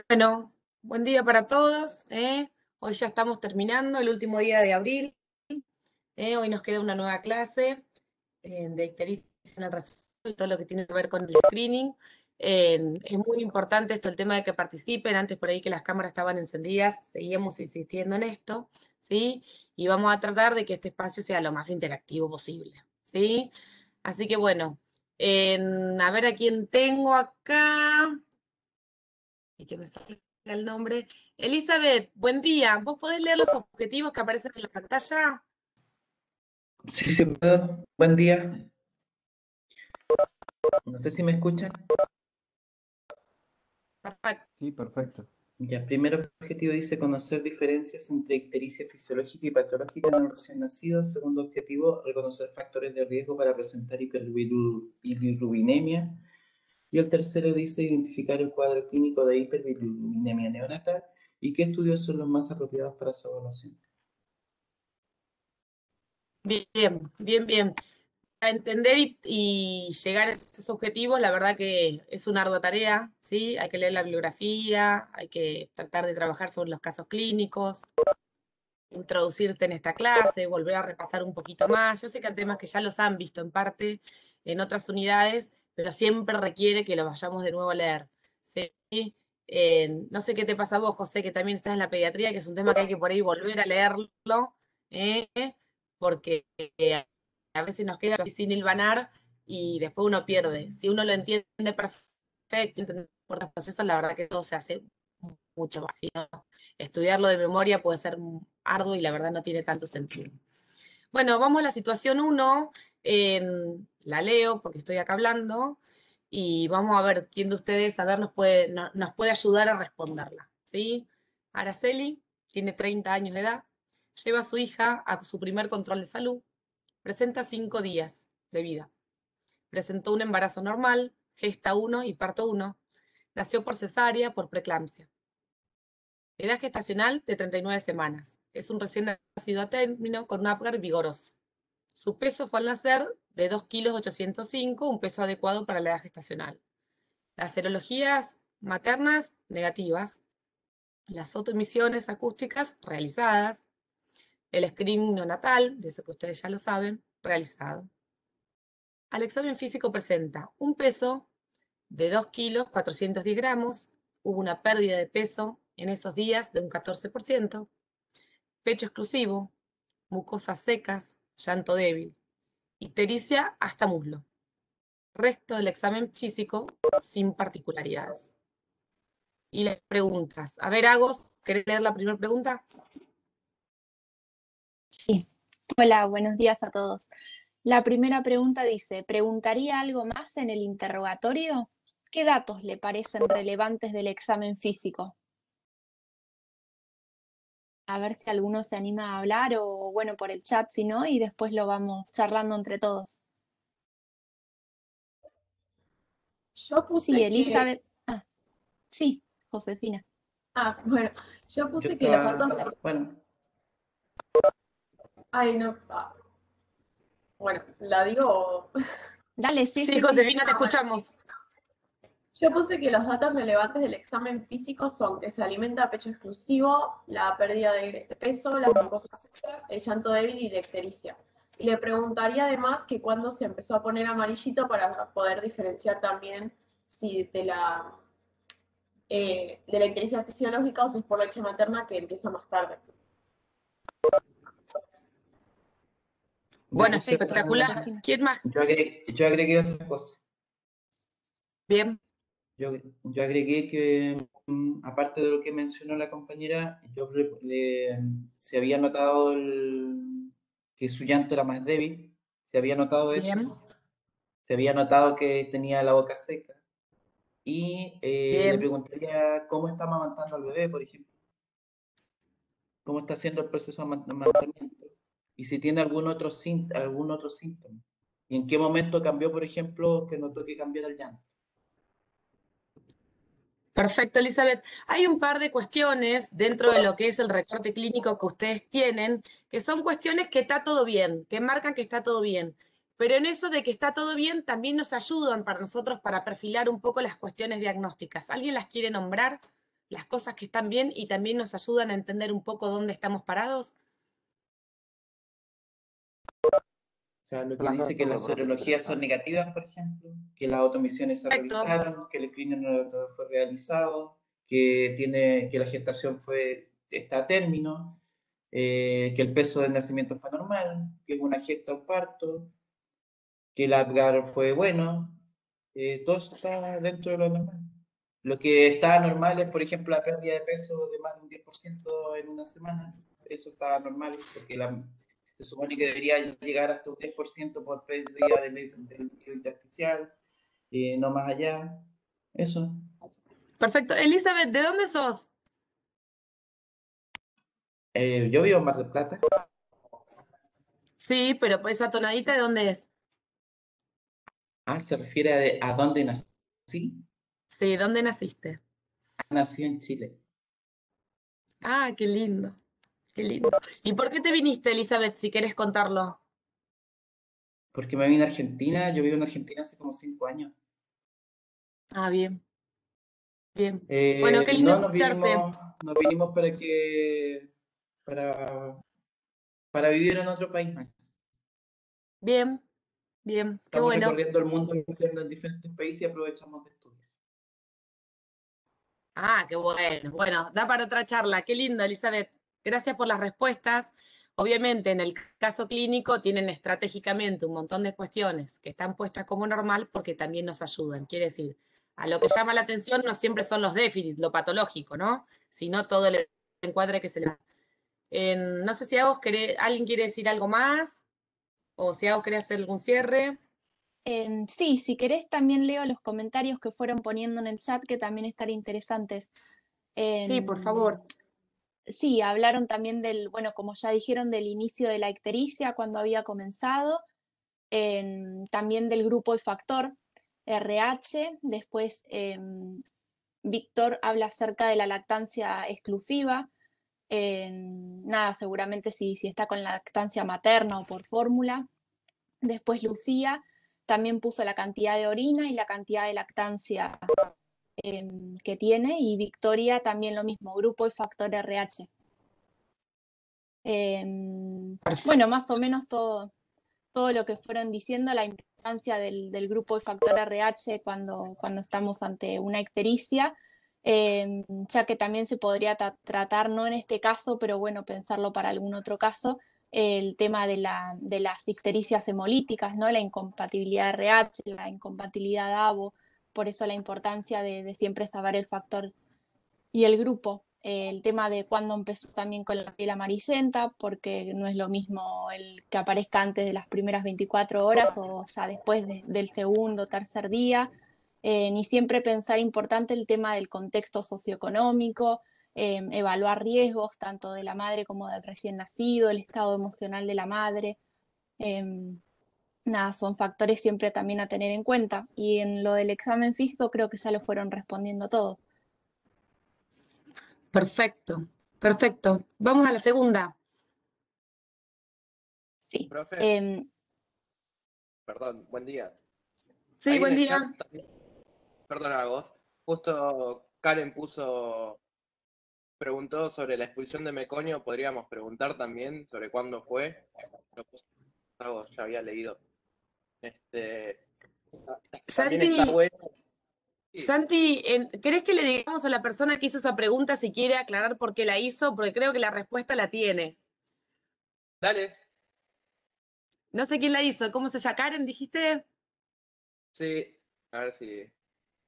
Bueno, buen día para todos. Hoy ya estamos terminando el último día de abril. Hoy nos queda una nueva clase de ictericia en el receso y todo lo que tiene que ver con el screening. Es muy importante esto, el tema de que participen. Antes por ahí que las cámaras estaban encendidas, seguimos insistiendo en esto, ¿sí? Y vamos a tratar de que este espacio sea lo más interactivo posible, ¿sí? Así que bueno, a ver a quién tengo acá. Y que me salga el nombre. Elizabeth, buen día. ¿Vos podés leer los objetivos que aparecen en la pantalla? Sí, sí puedo. Buen día. No sé si me escuchan. Perfecto. Sí, perfecto. Ya, primer objetivo dice conocer diferencias entre ictericia fisiológica y patológica en el recién nacido. Segundo objetivo, reconocer factores de riesgo para presentar hiperbilirubinemia. Y el tercero dice identificar el cuadro clínico de hiperbilirubinemia neonatal y qué estudios son los más apropiados para su evaluación. Bien, bien, bien. Para entender y llegar a esos objetivos, la verdad que es una ardua tarea, ¿sí? Hay que leer la bibliografía, hay que tratar de trabajar sobre los casos clínicos, introducirte en esta clase, volver a repasar un poquito más. Yo sé que hay temas que ya los han visto en parte en otras unidades, pero siempre requiere que lo vayamos de nuevo a leer, ¿sí? No sé qué te pasa a vos, José, que también estás en la pediatría, que es un tema que hay que por ahí volver a leerlo, ¿eh? Porque a veces nos queda sin hilvanar y después uno pierde. Si uno lo entiende perfecto, entiende por los procesos, la verdad que todo se hace mucho más. ¿Sí? Estudiarlo de memoria puede ser arduo y la verdad no tiene tanto sentido. Bueno, vamos a la situación 1. La leo porque estoy acá hablando y vamos a ver quién de ustedes nos puede ayudar a responderla. ¿Sí? Araceli tiene 30 años de edad, lleva a su hija a su primer control de salud, presenta 5 días de vida. Presentó un embarazo normal, gesta 1 y parto 1. Nació por cesárea, por preeclampsia. Edad gestacional de 39 semanas. Es un recién nacido a término con un Apgar vigoroso. Su peso fue al nacer de 2,805 kilos, un peso adecuado para la edad gestacional. Las serologías maternas negativas. Las autoemisiones acústicas realizadas. El screening neonatal, de eso que ustedes ya lo saben, realizado. Al examen físico presenta un peso de 2,410 kilos. Hubo una pérdida de peso en esos días de un 14%. Pecho exclusivo, mucosas secas, llanto débil, ictericia hasta muslo. Resto del examen físico sin particularidades. Y las preguntas. A ver, Agos, ¿querés leer la primera pregunta? Sí. Hola, buenos días a todos. La primera pregunta dice, ¿preguntaría algo más en el interrogatorio? ¿Qué datos le parecen relevantes del examen físico? A ver si alguno se anima a hablar o bueno, por el chat si no, y después lo vamos charlando entre todos. Yo puse Sí, que... Elizabeth. Sí, Josefina. Bueno, yo Yo puse que los estaba, datos... bueno, Ay, no. Bueno, ¿la digo o...? Dale, sí, Sí, sí, sí. Josefina, te escuchamos. Yo puse que los datos relevantes del examen físico son que se alimenta a pecho exclusivo, la pérdida de peso, las mucosas secas, el llanto débil y la ictericia. Y le preguntaría además que cuándo se empezó a poner amarillito para poder diferenciar también si de la ictericia fisiológica o si es por leche materna que empieza más tarde. Bueno, Perfecto, espectacular. Josefina. ¿Quién más? yo agregué otra cosa. Bien. Yo agregué que, aparte de lo que mencionó la compañera, se había notado que su llanto era más débil, se había notado eso, Bien, se había notado que tenía la boca seca, y le bien. preguntaría cómo está amamantando al bebé, por ejemplo, cómo está haciendo el proceso de amamantamiento, y si tiene algún otro síntoma, y en qué momento cambió, por ejemplo, que notó que cambiara el llanto. Perfecto, Elizabeth. Hay un par de cuestiones dentro de lo que es el recorte clínico que ustedes tienen, que son cuestiones que está todo bien, que marcan que está todo bien. Pero en eso de que está todo bien, también nos ayudan para nosotros para perfilar un poco las cuestiones diagnósticas. ¿Alguien las quiere nombrar? las cosas que están bien y también nos ayudan a entender un poco dónde estamos parados? O sea, lo que dice que las serologías son negativas, por ejemplo, que las automisiones se Perfecto. realizaron, que el screening no fue realizado, que la gestación está a término, que el peso del nacimiento fue normal, que es una gesta o parto, que el Apgar fue bueno, todo eso está dentro de lo normal. Lo que está normal es, por ejemplo, la pérdida de peso de más de un 10% en una semana. Eso está normal, porque se supone que debería llegar hasta un 10% por pérdida del líquido intersticial, no más allá. Eso. Perfecto. Elizabeth, ¿de dónde sos? Yo vivo en Mar del Plata. Sí, pero esa tonadita, ¿de dónde es? Ah, se refiere a dónde nací. Sí, ¿dónde naciste? Nací en Chile. Ah, qué lindo, qué lindo. ¿Y por qué te viniste, Elizabeth, si querés contarlo? Porque me vine a Argentina. Yo vivo en Argentina hace como 5 años. Ah, bien, bien. Bueno, qué lindo No, escucharte. nos vinimos para, para vivir en otro país más. Bien, bien, qué Estamos bueno. recorriendo el mundo, viviendo en diferentes países y aprovechamos de estudiar. Ah, qué bueno. Bueno, da para otra charla. Qué lindo, Elizabeth. Gracias por las respuestas. Obviamente, en el caso clínico tienen estratégicamente un montón de cuestiones que están puestas como normal porque también nos ayudan. Quiere decir, a lo que llama la atención no siempre son los déficits, lo patológico, ¿no? Sino todo el encuadre que se le da. No sé si alguien quiere decir algo más o si quiere hacer algún cierre. Sí, si querés también leo los comentarios que fueron poniendo en el chat que también están interesantes. Sí, por favor. Sí, hablaron también bueno, como ya dijeron, del inicio de la ictericia cuando había comenzado, también del grupo y factor RH, después Víctor habla acerca de la lactancia exclusiva, nada, seguramente si está con lactancia materna o por fórmula. Después Lucía también puso la cantidad de orina y la cantidad de lactancia que tiene, y Victoria también lo mismo, grupo y factor RH. Bueno, más o menos todo lo que fueron diciendo, la importancia del grupo y factor RH cuando estamos ante una ictericia, ya que también se podría tratar, no en este caso, pero bueno, pensarlo para algún otro caso, el tema de las ictericias hemolíticas, ¿no? La incompatibilidad RH, la incompatibilidad DAVO, por eso la importancia de siempre saber el factor y el grupo. El tema de cuándo empezó también con la piel amarillenta, porque no es lo mismo el que aparezca antes de las primeras 24 horas o ya después del segundo o tercer día. Ni siempre pensar importante el tema del contexto socioeconómico, evaluar riesgos tanto de la madre como del recién nacido, el estado emocional de la madre. Nada, son factores siempre también a tener en cuenta. Y en lo del examen físico creo que ya lo fueron respondiendo todo. Perfecto, perfecto. Vamos a la segunda. Sí. Profe, perdón, buen día. Sí, Ahí en buen el día. chat, perdón a vos, justo Karen preguntó sobre la expulsión de Meconio, podríamos preguntar también sobre cuándo fue. Lo puse algo, ya había leído. También está Santi, bueno. Sí, Santi, ¿querés que le digamos a la persona que hizo esa pregunta si quiere aclarar por qué la hizo? Porque creo que la respuesta la tiene. dale. No sé quién la hizo. ¿Cómo se llama? ¿Karen, dijiste? Sí, a ver si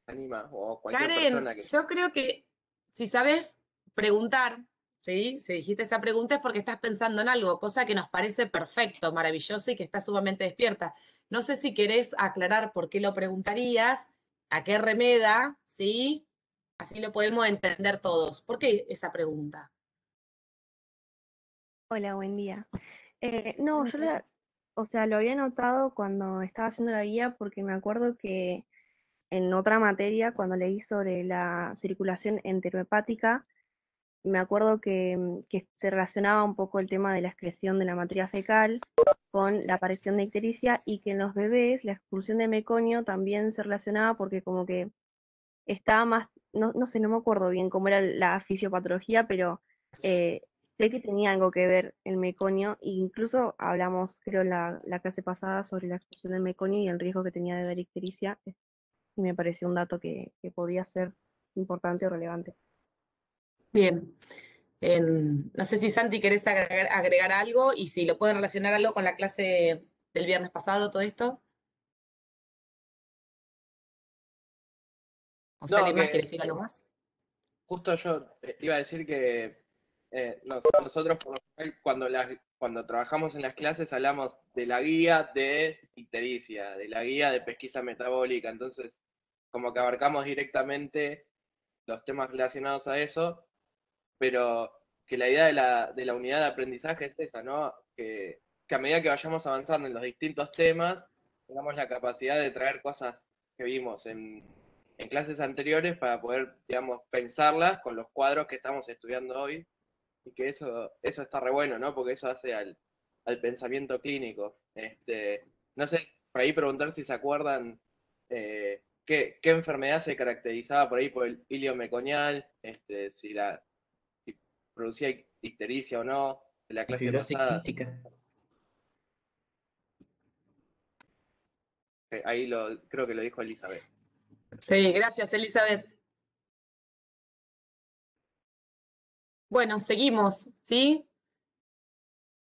anima o cualquier Karen, persona que... yo creo que si sabes preguntar, ¿sí? Si dijiste esa pregunta es porque estás pensando en algo, cosa que nos parece perfecto, maravilloso y que estás sumamente despierta. No sé si querés aclarar por qué lo preguntarías, a qué remeda, ¿sí? Así lo podemos entender todos. ¿Por qué esa pregunta? Hola, buen día. No, Buen yo día. o sea, lo había notado cuando estaba haciendo la guía porque me acuerdo que en otra materia, cuando leí sobre la circulación enterohepática, me acuerdo que se relacionaba un poco el tema de la excreción de la materia fecal con la aparición de ictericia y que en los bebés la expulsión de meconio también se relacionaba porque como que estaba no sé, no me acuerdo bien cómo era la fisiopatología, pero sé que tenía algo que ver el meconio, e incluso hablamos, creo, la clase pasada sobre la exposición del meconio y el riesgo que tenía de dar ictericia, y me pareció un dato que podía ser importante o relevante. Bien. No sé si Santi querés agregar algo y si lo pueden relacionar algo con la clase del viernes pasado, todo esto. ¿O si No, alguien más quiere que decir algo más? justo yo iba a decir que nosotros por lo general, cuando trabajamos en las clases hablamos de la guía de ictericia, de la guía de pesquisa metabólica, entonces como que abarcamos directamente los temas relacionados a eso, pero que la idea de la unidad de aprendizaje es esa, ¿no? Que a medida que vayamos avanzando en los distintos temas, tengamos la capacidad de traer cosas que vimos en clases anteriores para poder, digamos, pensarlas con los cuadros que estamos estudiando hoy, y que eso está re bueno, ¿no? Porque eso hace al pensamiento clínico. No sé, por ahí preguntar si se acuerdan qué enfermedad se caracterizaba por ahí por el hilio meconial, si producía ictericia o no, de la clase Fibrosis pasada. quística. Ahí creo que lo dijo Elizabeth. Sí, gracias, Elizabeth. Bueno, seguimos, ¿sí?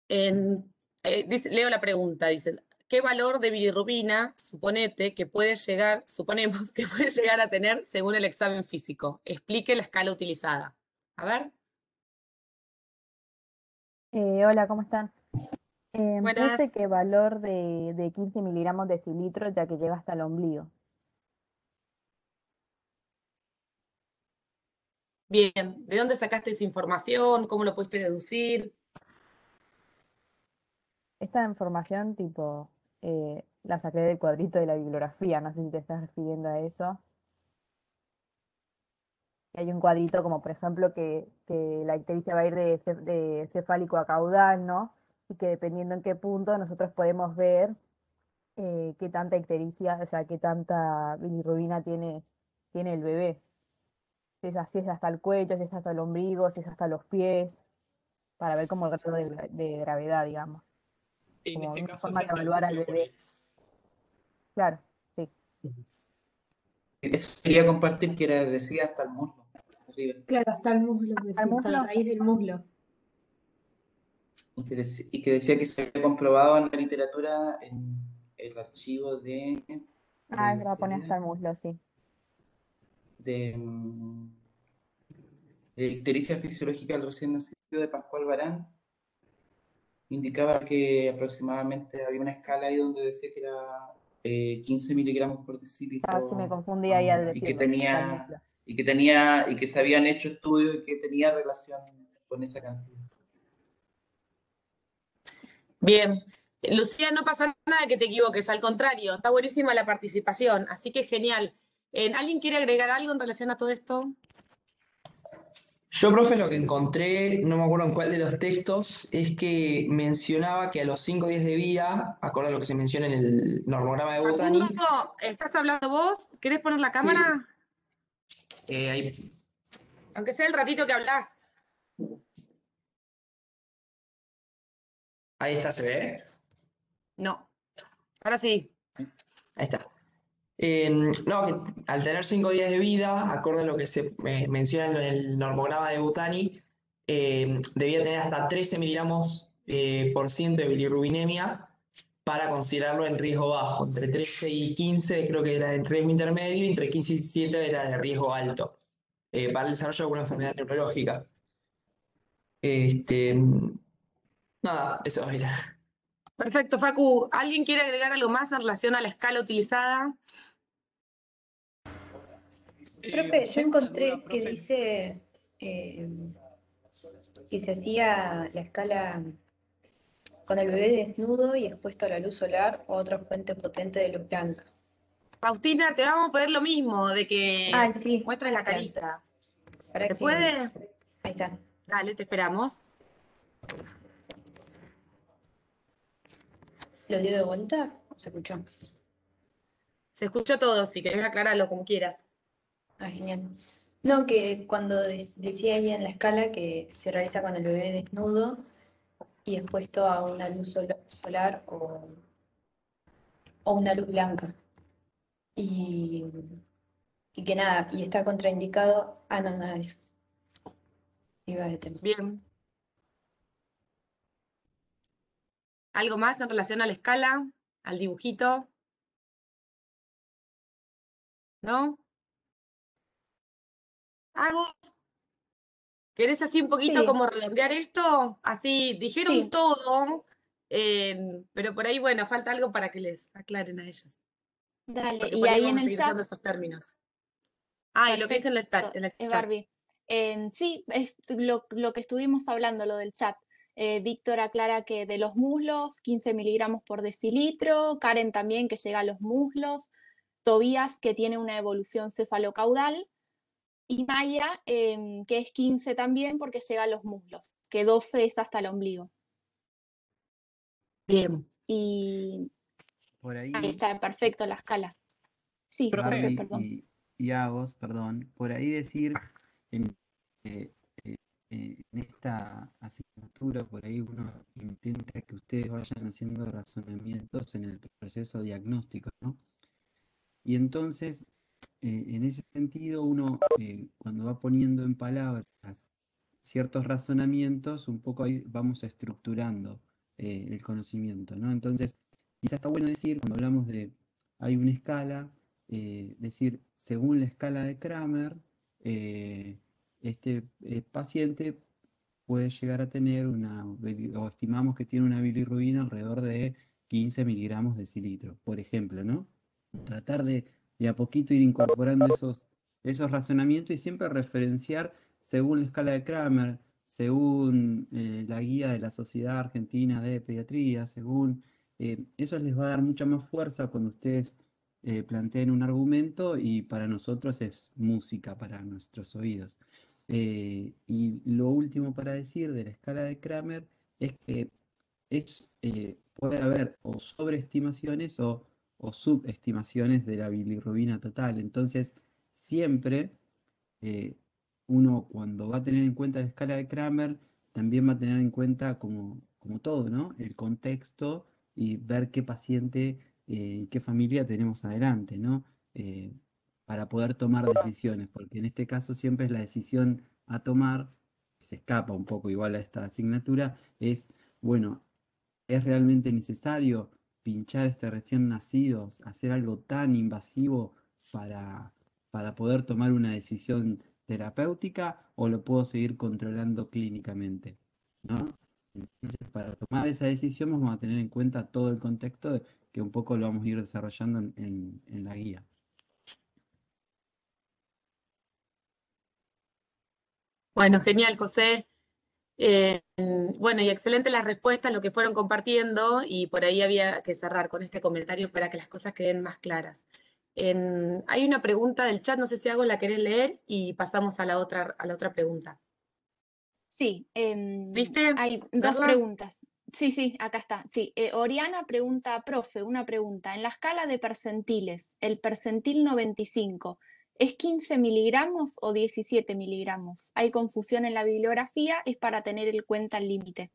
Leo la pregunta, dice, ¿qué valor de bilirrubina suponemos que puede llegar a tener según el examen físico? Explique la escala utilizada. A ver. Hola, ¿cómo están? Buenas. Puse que valor de 15 miligramos de cilitro, ya que llega hasta el ombligo. Bien, ¿de dónde sacaste esa información? ¿Cómo lo pudiste deducir? Esta información, tipo, la saqué del cuadrito de la bibliografía, no sé si te estás refiriendo a eso. Hay un cuadrito como, por ejemplo, que la ictericia va a ir de cefálico a caudal, ¿no? Y que dependiendo en qué punto nosotros podemos ver qué tanta ictericia, o sea, qué tanta bilirrubina tiene el bebé. Si es hasta el cuello, si es hasta el ombligo, si es hasta los pies, para ver como el grado de gravedad, digamos. En Como este una caso es forma de hasta el evaluar al muslo, bebé. Claro, sí. Eso quería compartir que decía hasta el muslo. Arriba. Claro, hasta el muslo, ¿Al decía, hasta la muslo? raíz del muslo. Y que decía que se había comprobado en la literatura en el archivo de Ah, es verdad, pone hasta el muslo, sí. de ictericia fisiológica del recién nacido de Pascual Barán, indicaba que aproximadamente había una escala ahí donde decía que era 15 miligramos por decilitro. Ah, sí, me confundí ahí al y que decirlo, hasta el muslo. y que se habían hecho estudios y que tenía relación con esa cantidad. Bien. Lucía, no pasa nada que te equivoques, al contrario, está buenísima la participación, así que genial. ¿Alguien quiere agregar algo en relación a todo esto? Yo, profe, lo que encontré, no me acuerdo en cuál de los textos, es que mencionaba que a los 5 días de vida, acorde a lo que se menciona en el normograma de Botany. Facundo, ¿estás hablando vos? ¿Querés poner la cámara? Ahí, Aunque sea el ratito que hablas. ahí está, ¿se ve? No. Ahora sí. Ahí está. No, que al tener 5 días de vida, acorde a lo que se menciona en el normograma de Botany, debía tener hasta 13 miligramos por ciento de bilirrubinemia para considerarlo en riesgo bajo. Entre 13 y 15 creo que era en riesgo intermedio, y entre 15 y 17 era de riesgo alto, para el desarrollo de alguna enfermedad neurológica. Nada, eso era. Perfecto, Facu. ¿Alguien quiere agregar algo más en relación a la escala utilizada? Profe, yo Tengo una encontré duda, que profe. dice que se hacía la escala con el bebé desnudo y expuesto a la luz solar o otra fuente potente de luz blanca. Faustina, te vamos a pedir lo mismo, de que Ah, sí. muestres la Claro. carita. Para ¿Se que... puede? Ahí está. Dale, te esperamos. ¿Lo dio de vuelta? ¿Se escuchó? Se escuchó todo, si querés aclararlo como quieras. Ah, genial. No, que cuando decía ahí en la escala que se realiza con el bebé desnudo y expuesto a una luz solar o una luz blanca. Y, y que nada, y está contraindicado. Ah, no, nada de eso. Iba de tema. Bien. ¿Algo más en relación a la escala, al dibujito? ¿No? ¿Algo? ¿Querés así un poquito Sí, como redondear esto? Así, dijeron sí, todo, pero por ahí, bueno, falta algo para que les aclaren a ellos. dale. Porque Y por ahí ahí en vamos a el seguir chat, usando esos términos. Ah, y lo que dice perfecto, en el chat. Barbie. Sí, es lo que estuvimos hablando, lo del chat. Víctor aclara que de los muslos, 15 miligramos por decilitro. Karen también, que llega a los muslos. Tobías, que tiene una evolución cefalocaudal. Y Maya, que es 15 también porque llega a los muslos, que 12 es hasta el ombligo. Bien. Y Por ahí ahí, está, perfecto la escala. Sí, Profe, José, Barbie perdón. y Agos, perdón, por ahí decir en, eh, en esta asignatura, por ahí uno intenta que ustedes vayan haciendo razonamientos en el proceso diagnóstico, ¿no? Y entonces, en ese sentido, uno cuando va poniendo en palabras ciertos razonamientos, un poco ahí vamos estructurando el conocimiento, ¿no? Entonces, quizás está bueno decir, cuando hablamos de, hay una escala, decir, según la escala de Kramer, este paciente puede llegar a tener o estimamos que tiene una bilirrubina alrededor de 15 miligramos de decilitro, por ejemplo, ¿no? Tratar de a poquito ir incorporando esos razonamientos y siempre referenciar según la escala de Kramer, según la guía de la Sociedad Argentina de Pediatría, según eso les va a dar mucha más fuerza cuando ustedes planteen un argumento y para nosotros es música para nuestros oídos. Y lo último para decir de la escala de Kramer es que puede haber o sobreestimaciones o subestimaciones de la bilirrubina total. Entonces, siempre eh, uno cuando va a tener en cuenta la escala de Kramer, también va a tener en cuenta como todo, ¿no? El contexto y ver qué paciente, qué familia tenemos adelante, ¿no? Eh, para poder tomar decisiones, porque en este caso siempre es la decisión a tomar, se escapa un poco igual a esta asignatura, es, bueno, ¿es realmente necesario pinchar este recién nacido, hacer algo tan invasivo para, para poder tomar una decisión terapéutica o lo puedo seguir controlando clínicamente? ¿No? Entonces, para tomar esa decisión vamos a tener en cuenta todo el contexto que un poco lo vamos a ir desarrollando en la guía. Bueno, genial, José. Bueno, y excelente las respuestas, lo que fueron compartiendo, y por ahí había que cerrar con este comentario para que las cosas queden más claras. Hay una pregunta del chat, no sé si hago la querés leer y pasamos a la otra pregunta. Sí, ¿Viste? hay dos ¿Verla? preguntas. Sí, sí, acá está. Sí, Oriana pregunta, profe, una pregunta. En la escala de percentiles, el percentil 95, ¿es 15 miligramos o 17 miligramos? Hay confusión en la bibliografía, es para tener en cuenta el límite.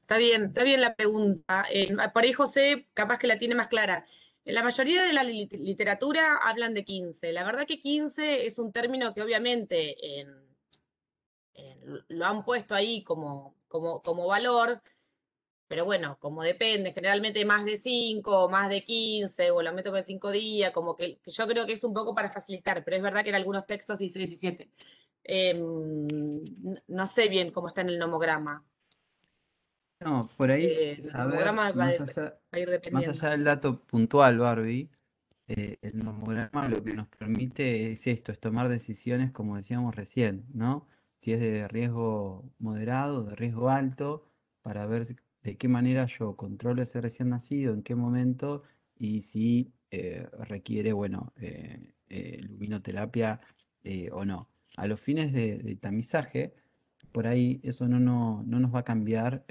Está bien la pregunta. Por ahí José capaz que la tiene más clara. En la mayoría de la literatura hablan de 15. La verdad que 15 es un término que obviamente lo han puesto ahí como valor, pero bueno, como depende, generalmente más de 5, más de 15, o la meto de 5 días, como que yo creo que es un poco para facilitar, pero es verdad que en algunos textos dice 17. No sé bien cómo está en el nomograma. No, por ahí El saber, nomograma va a ir más dependiendo. allá del dato puntual, Barbie, el nomograma lo que nos permite es esto, es tomar decisiones como decíamos recién, ¿no? Si es de riesgo moderado, de riesgo alto, para ver de qué manera yo controlo ese recién nacido, en qué momento y si requiere, bueno, luminoterapia o no. A los fines de tamizaje, por ahí eso no nos va a cambiar,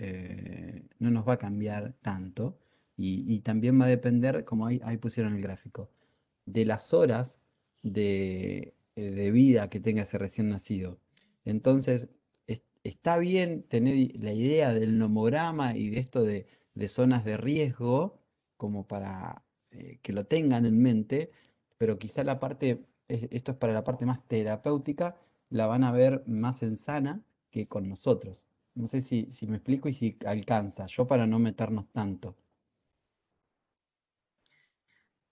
no nos va a cambiar tanto. Y también va a depender, como ahí pusieron el gráfico, de las horas de vida que tenga ese recién nacido. Entonces, está bien tener la idea del nomograma y de esto de zonas de riesgo, como para que lo tengan en mente, pero quizá la parte, esto es para la parte más terapéutica, la van a ver más en sana que con nosotros. No sé si me explico y si alcanza, yo para no meternos tanto.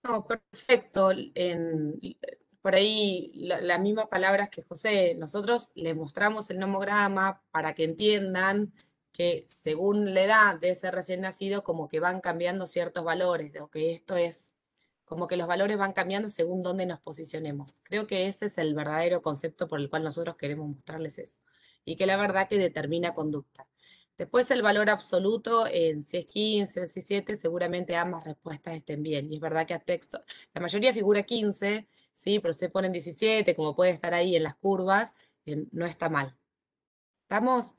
No, perfecto. Por ahí las mismas palabras que José, nosotros les mostramos el nomograma para que entiendan que según la edad de ese recién nacido, como que van cambiando ciertos valores, o que esto es, como que los valores van cambiando según dónde nos posicionemos. Creo que ese es el verdadero concepto por el cual nosotros queremos mostrarles eso, y que la verdad que determina conducta. Después el valor absoluto, si es 15 o 17, seguramente ambas respuestas estén bien. Y es verdad que a texto, la mayoría figura 15, ¿sí? Pero se ponen 17, como puede estar ahí en las curvas, no está mal. ¿Estamos?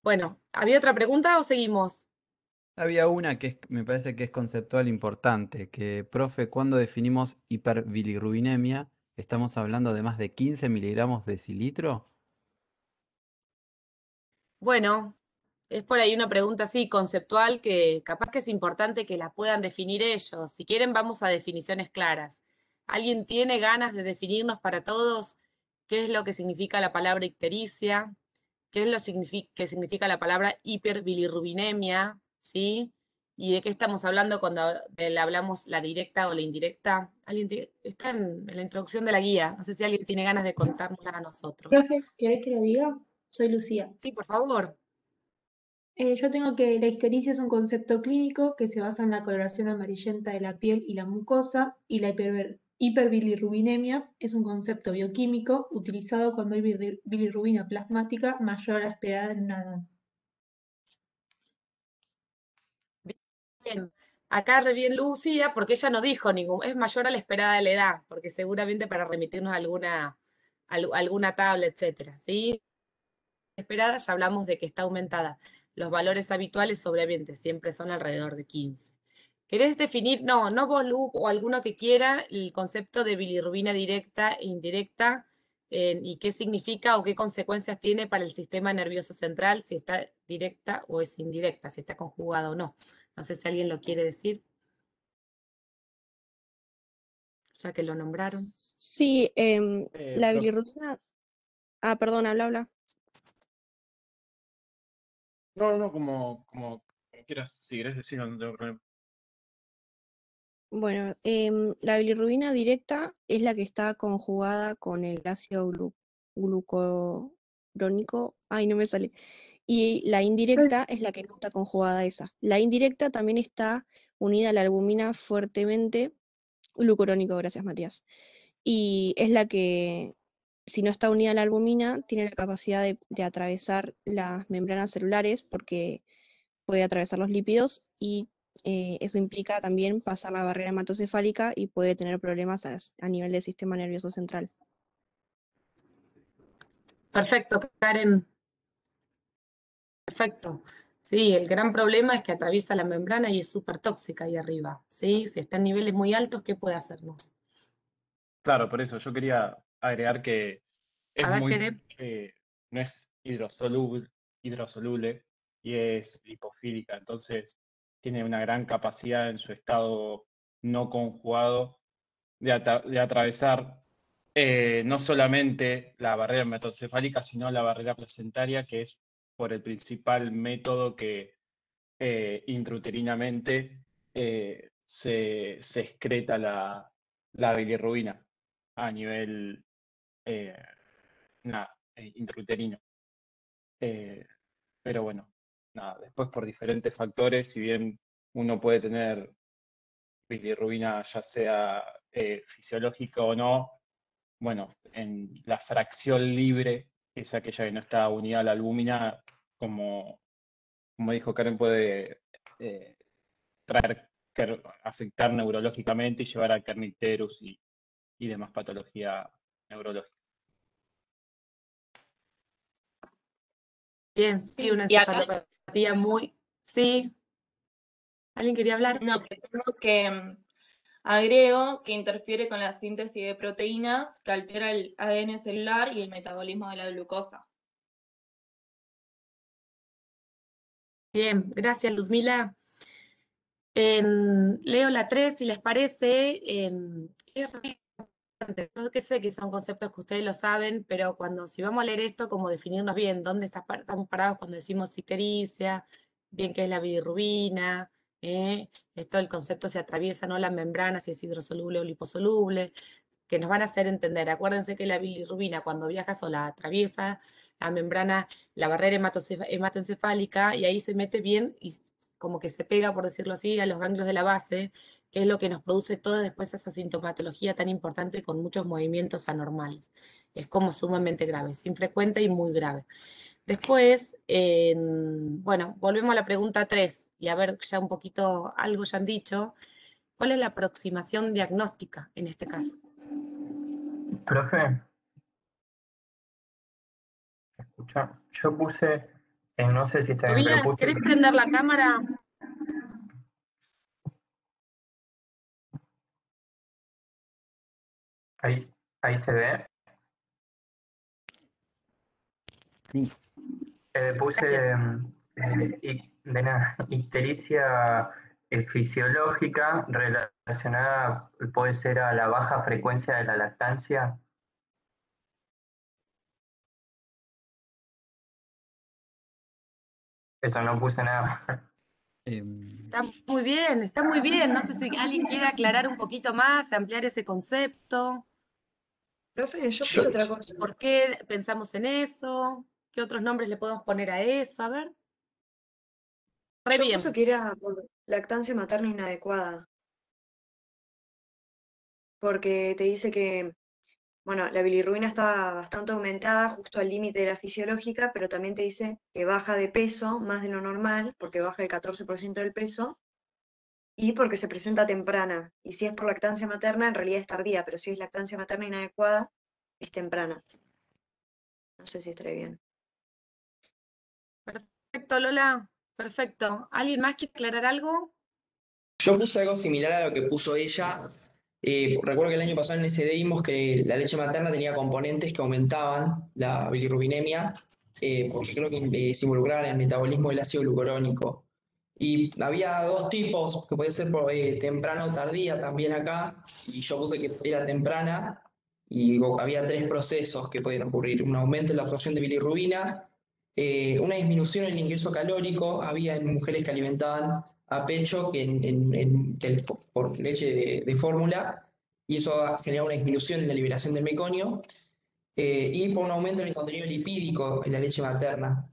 Bueno, ¿había otra pregunta o seguimos? Había una que me parece que es conceptual importante, que, profe, cuando definimos hiperbilirrubinemia, ¿estamos hablando de más de 15 miligramos de decilitro? Bueno, es por ahí una pregunta así conceptual que capaz que es importante que la puedan definir ellos. Si quieren, vamos a definiciones claras. ¿Alguien tiene ganas de definirnos para todos qué es lo que significa la palabra ictericia? ¿Qué es lo que significa la palabra hiperbilirrubinemia? ¿Sí? ¿Y de qué estamos hablando cuando hablamos la directa o la indirecta? Está en la introducción de la guía. No sé si alguien tiene ganas de contárnosla a nosotros. Profe, ¿querés que lo diga? Soy Lucía. Sí, por favor. Yo tengo que la ictericia es un concepto clínico que se basa en la coloración amarillenta de la piel y la mucosa, y la hiperbilirrubinemia es un concepto bioquímico utilizado cuando hay bilirrubina plasmática mayor a la esperada en una edad. Bien. Acá re bien Lucía, porque ella no dijo es mayor a la esperada de la edad, porque seguramente para remitirnos a alguna tabla, etcétera, ¿sí? Esperada ya hablamos de que está aumentada. Los valores habituales obviamente siempre son alrededor de 15. ¿Querés definir, no vos, Lu, o alguno que quiera, el concepto de bilirrubina directa e indirecta, y qué significa o qué consecuencias tiene para el sistema nervioso central, si está directa o es indirecta, si está conjugada o no? No sé si alguien lo quiere decir, ya que lo nombraron. Sí, la Profe. bilirrubina. Ah, perdón, habla. No, como quieras, si querés decirlo, no tengo problema. Bueno, la bilirrubina directa es la que está conjugada con el ácido glucurónico. Ay, no me sale. Y la indirecta es la que no está conjugada a esa. La indirecta también está unida a la albumina fuertemente, glucurónico, gracias Matías. Y es la que, si no está unida a la albumina, tiene la capacidad de atravesar las membranas celulares porque puede atravesar los lípidos y eso implica también pasar la barrera hematocefálica y puede tener problemas a nivel del sistema nervioso central. Perfecto, Karen. Perfecto. Sí, el gran problema es que atraviesa la membrana y es súper tóxica ahí arriba. ¿Sí? Si está en niveles muy altos, ¿qué puede hacernos? Claro, por eso yo quería agregar que es A ver, muy, Jere. no es hidrosoluble y es lipofílica, entonces tiene una gran capacidad en su estado no conjugado de atravesar no solamente la barrera hematocefálica, sino la barrera placentaria, que es por el principal método que intrauterinamente se excreta la bilirrubina a nivel eh, intrauterino. Pero bueno, nada, después por diferentes factores, si bien uno puede tener bilirrubina ya sea fisiológica o no, bueno, en la fracción libre, que es aquella que no está unida a la albúmina, como dijo Karen, puede afectar neurológicamente y llevar a kernicterus y demás patología neurológica. Bien, sí, una Y acá, encefalopatía muy... Sí. ¿Alguien quería hablar? no, que tengo que Agrego que interfiere con la síntesis de proteínas, que altera el ADN celular y el metabolismo de la glucosa. Bien, gracias Luzmila. Leo la 3, si les parece. Es re importante. Yo que sé que son conceptos que ustedes lo saben, pero si vamos a leer esto, como definirnos bien dónde estamos parados cuando decimos ictericia, bien qué es la bilirrubina, esto el concepto se atraviesa, ¿no? Las membranas, si es hidrosoluble o liposoluble, que nos van a hacer entender. Acuérdense que la bilirrubina cuando viaja sola atraviesa la membrana, la barrera hematoencefálica, y ahí se mete bien y como que se pega, por decirlo así, a los ganglios de la base, que es lo que nos produce toda después esa sintomatología tan importante con muchos movimientos anormales. Es como sumamente grave, es infrecuente y muy grave. Después, bueno, volvemos a la pregunta 3 y a ver ya un poquito, algo ya han dicho. ¿Cuál es la aproximación diagnóstica en este caso? Profe, escucha, yo puse, no sé si está bien, pero Tobías, puse, ¿querés prender la cámara? ahí se ve, Sí. puse Gracias. de nada, ictericia fisiológica relacionada, puede ser a la baja frecuencia de la lactancia. Eso no puse nada. Está muy bien, está muy bien. No sé si alguien quiere aclarar un poquito más, ampliar ese concepto. Profe, yo puse otra cosa. ¿Por qué pensamos en eso? ¿Qué otros nombres le podemos poner a eso? A ver. Re Yo puse bien. que era por lactancia materna inadecuada, porque te dice que, bueno, la bilirrubina está bastante aumentada justo al límite de la fisiológica, pero también te dice que baja de peso más de lo normal, porque baja el 14% del peso, y porque se presenta temprana. Y si es por lactancia materna, en realidad es tardía, pero si es lactancia materna inadecuada, es temprana. No sé si estaré bien. Perfecto, Lola. Perfecto. ¿Alguien más quiere aclarar algo? Yo puse algo similar a lo que puso ella. Recuerdo que el año pasado en SD vimos que la leche materna tenía componentes que aumentaban la bilirrubinemia, porque creo que se involucraban en el metabolismo del ácido glucurónico. Y había dos tipos, que puede ser temprana o tardía también acá, y yo puse que era temprana, y había tres procesos que podían ocurrir: un aumento en la absorción de bilirrubina, una disminución en el ingreso calórico, había en mujeres que alimentaban a pecho por leche de fórmula, y eso genera una disminución en la liberación del meconio, y por un aumento en el contenido lipídico en la leche materna,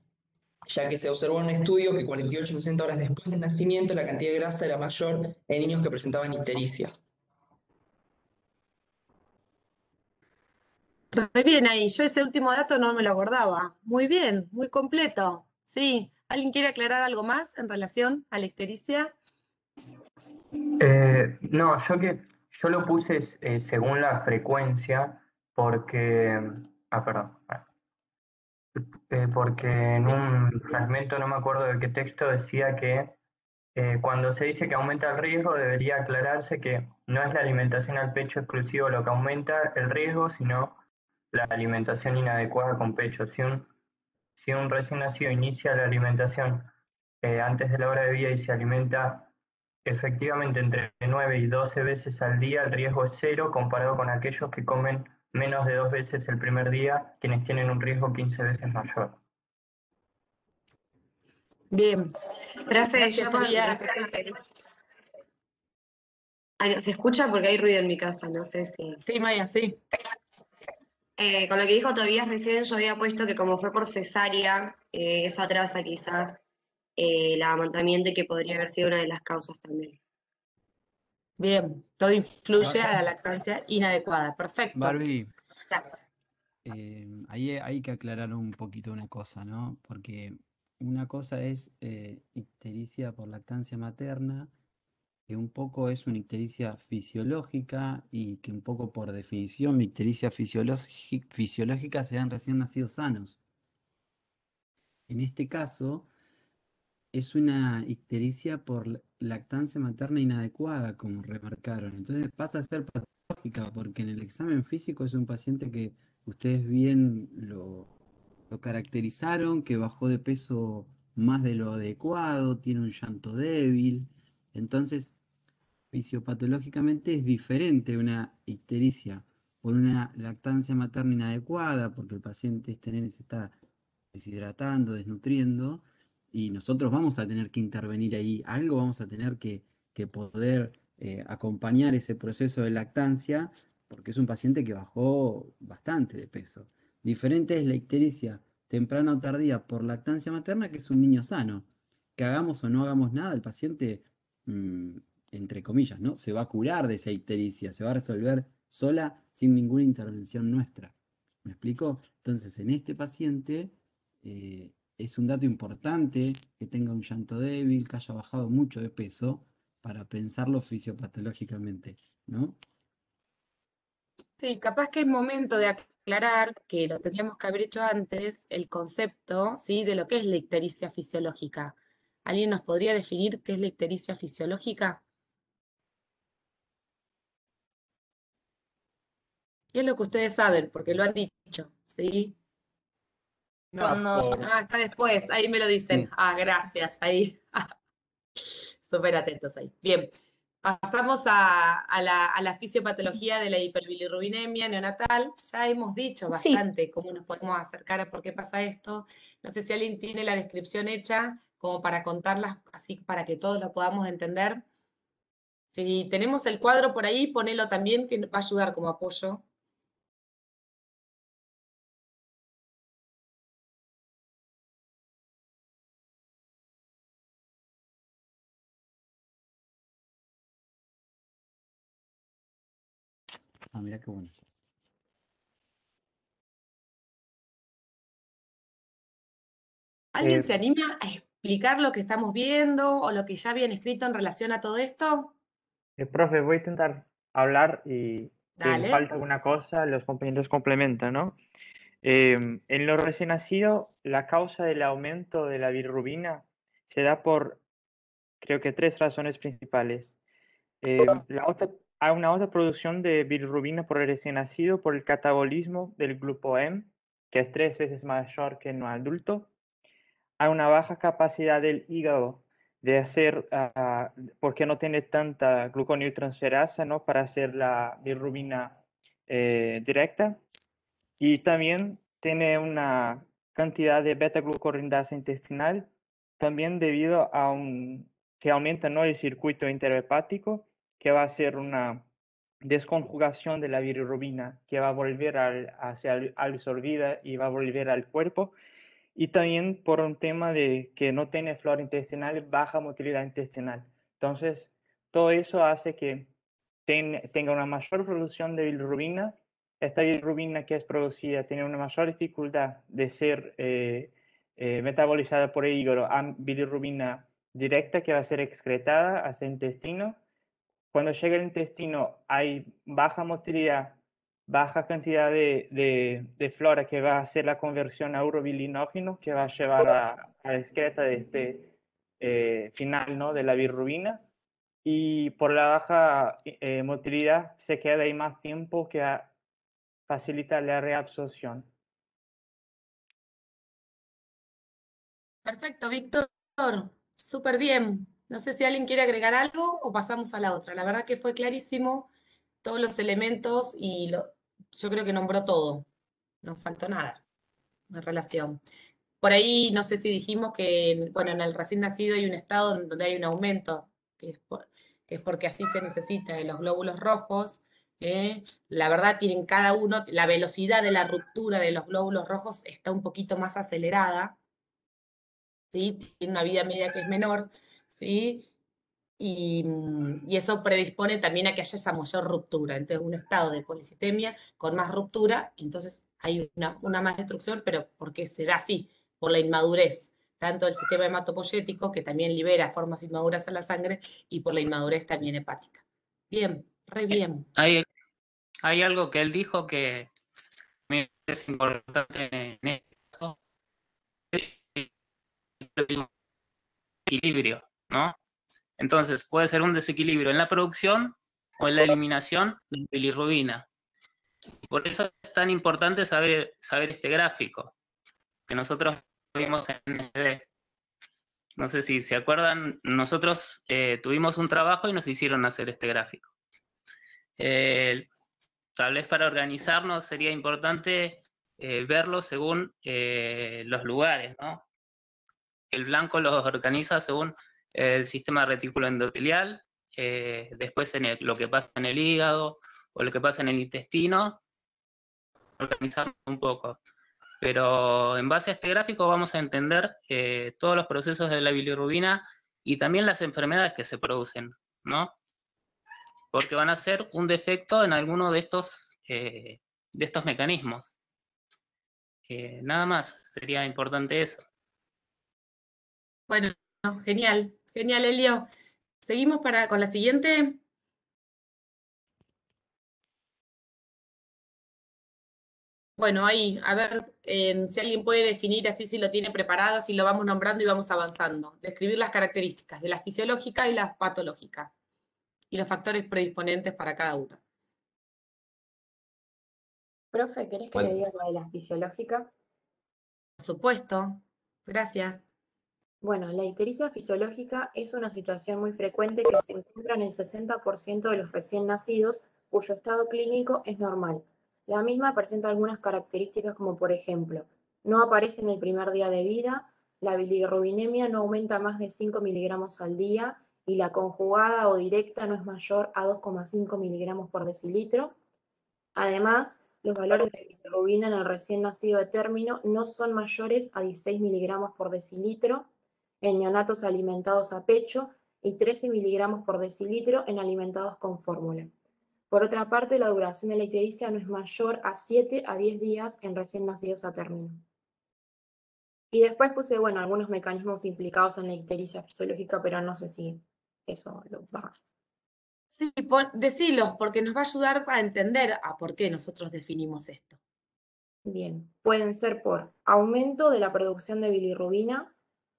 ya que se observó en un estudio que 48-60 horas después del nacimiento la cantidad de grasa era mayor en niños que presentaban ictericia. Re bien ahí. Yo ese último dato no me lo acordaba. Muy bien, muy completo. Sí. ¿Alguien quiere aclarar algo más en relación a la ictericia? No, yo lo puse según la frecuencia, porque, perdón, porque en un fragmento, no me acuerdo de qué texto, decía que cuando se dice que aumenta el riesgo, debería aclararse que no es la alimentación al pecho exclusivo lo que aumenta el riesgo, sino la alimentación inadecuada con pecho. Si un recién nacido inicia la alimentación antes de la hora de vida y se alimenta efectivamente entre 9 y 12 veces al día, el riesgo es cero comparado con aquellos que comen menos de 2 veces el primer día, quienes tienen un riesgo 15 veces mayor. Bien. Profe, Gracias, yo con Tobías. respecto se escucha porque hay ruido en mi casa, no sé si. Sí, Maya, sí. Con lo que dijo Tobías recién, yo había puesto que como fue por cesárea, eso atrasa quizás el amamantamiento y que podría haber sido una de las causas también. Bien. Todo influye a la lactancia inadecuada. Perfecto. Barbie, ahí hay que aclarar un poquito una cosa, ¿no? Porque una cosa es ictericia por lactancia materna, que un poco es una ictericia fisiológica y que un poco por definición la ictericia fisiológica se dan recién nacidos sanos. En este caso, es una ictericia por lactancia materna inadecuada, como remarcaron. Entonces pasa a ser patológica, porque en el examen físico es un paciente que ustedes bien lo caracterizaron, que bajó de peso más de lo adecuado, tiene un llanto débil. Entonces, fisiopatológicamente es diferente una ictericia por una lactancia materna inadecuada, porque el paciente, este nene, se está deshidratando, desnutriendo, y nosotros vamos a tener que intervenir ahí, algo vamos a tener que poder acompañar ese proceso de lactancia, porque es un paciente que bajó bastante de peso. Diferente es la ictericia temprana o tardía por lactancia materna, que es un niño sano. Que hagamos o no hagamos nada, el paciente, mm, entre comillas, ¿no? Se va a curar de esa ictericia, se va a resolver sola sin ninguna intervención nuestra. ¿Me explico? Entonces, en este paciente es un dato importante que tenga un llanto débil, que haya bajado mucho de peso, para pensarlo fisiopatológicamente, ¿no? Sí, capaz que es momento de aclarar, que lo tendríamos que haber hecho antes, el concepto, ¿sí?, de lo que es la ictericia fisiológica. ¿Alguien nos podría definir qué es la ictericia fisiológica? ¿Qué es lo que ustedes saben? Porque lo han dicho, ¿sí? Cuando Está después, ahí me lo dicen. Gracias, ahí. Súper atentos ahí. Bien, pasamos a la fisiopatología de la hiperbilirrubinemia neonatal. Ya hemos dicho bastante cómo nos podemos acercar a por qué pasa esto. No sé si alguien tiene la descripción hecha como para contarlas, así para que todos lo podamos entender. Si tenemos el cuadro por ahí, ponelo también, que va a ayudar como apoyo. Mira qué bueno. ¿Alguien se anima a explicar lo que estamos viendo o lo que ya habían escrito en relación a todo esto? Profe, voy a intentar hablar y si me Dale. falta alguna cosa, los compañeros complementan, ¿no? En lo recién nacido, la causa del aumento de la bilirrubina se da por, creo que, 3 razones principales. Hay una alta producción de bilirrubina por el recién nacido por el catabolismo del grupo M, que es 3 veces mayor que en un adulto. Hay una baja capacidad del hígado de hacer, porque no tiene tanta gluconiltransferasa, ¿no?, para hacer la bilirrubina directa. Y también tiene una cantidad de beta-glucoridasa intestinal, también debido a que aumenta, ¿no?, el circuito interhepático, que va a hacer una desconjugación de la bilirrubina, que va a volver a ser absorbida y va a volver al cuerpo. Y también por un tema de que no tiene flora intestinal, baja motilidad intestinal. Entonces, todo eso hace que tenga una mayor producción de bilirrubina. Esta bilirrubina que es producida tiene una mayor dificultad de ser metabolizada por el hígado a bilirrubina directa, que va a ser excretada hacia el intestino. Cuando llega al intestino hay baja motilidad, baja cantidad de flora, que va a hacer la conversión a urobilinógeno, que va a llevar a la excreta de este final, ¿no?, de la bilirrubina. Y por la baja motilidad se queda ahí más tiempo, que facilita la reabsorción. Perfecto, Víctor. Súper bien. No sé si alguien quiere agregar algo o pasamos a la otra. La verdad que fue clarísimo todos los elementos y yo creo que nombró todo. No faltó nada en relación. Por ahí no sé si dijimos que, bueno, en el recién nacido hay un estado donde hay un aumento, que es porque así se necesita de los glóbulos rojos. La verdad tienen cada uno, la velocidad de la ruptura de los glóbulos rojos está un poquito más acelerada, ¿sí? Tiene una vida media que es menor, ¿sí? Y eso predispone también a que haya esa mayor ruptura. Entonces, un estado de policitemia con más ruptura, entonces hay una más destrucción, pero porque se da así, por la inmadurez, tanto del sistema hematopoyético, que también libera formas inmaduras a la sangre, y por la inmadurez también hepática. Bien, re bien. Hay algo que él dijo que me es importante en esto. equilibrio, ¿no? Entonces, puede ser un desequilibrio en la producción o en la eliminación de bilirrubina. Por eso es tan importante saber este gráfico que nosotros vimos en SD. No sé si se acuerdan, nosotros tuvimos un trabajo y nos hicieron hacer este gráfico. Tal vez para organizarnos sería importante verlo según los lugares, ¿no? El blanco los organiza según el sistema retículo endotelial, después lo que pasa en el hígado o lo que pasa en el intestino, organizamos un poco. Pero en base a este gráfico vamos a entender todos los procesos de la bilirrubina y también las enfermedades que se producen, ¿no? Porque van a ser un defecto en alguno de estos mecanismos. Nada más, sería importante eso. Bueno, genial, genial, Elio. Seguimos con la siguiente. Bueno, ahí, a ver si alguien puede definir así, si lo tiene preparado, si lo vamos nombrando y vamos avanzando. Describir las características de la fisiológica y la patológica y los factores predisponentes para cada una. Profe, ¿querés que le diga lo de la fisiológica? Por supuesto, gracias. Bueno, la ictericia fisiológica es una situación muy frecuente que se encuentra en el 60% de los recién nacidos cuyo estado clínico es normal. La misma presenta algunas características como por ejemplo, no aparece en el primer día de vida, la bilirrubinemia no aumenta más de 5 miligramos al día y la conjugada o directa no es mayor a 2,5 miligramos por decilitro. Además, los valores de bilirrubina en el recién nacido de término no son mayores a 16 miligramos por decilitro en neonatos alimentados a pecho y 13 miligramos por decilitro en alimentados con fórmula. Por otra parte, la duración de la ictericia no es mayor a 7 a 10 días en recién nacidos a término. Y después puse, bueno, algunos mecanismos implicados en la ictericia fisiológica, pero no sé si eso lo va. Sí, decilos, porque nos va a ayudar a entender por qué nosotros definimos esto. Bien, pueden ser por aumento de la producción de bilirrubina,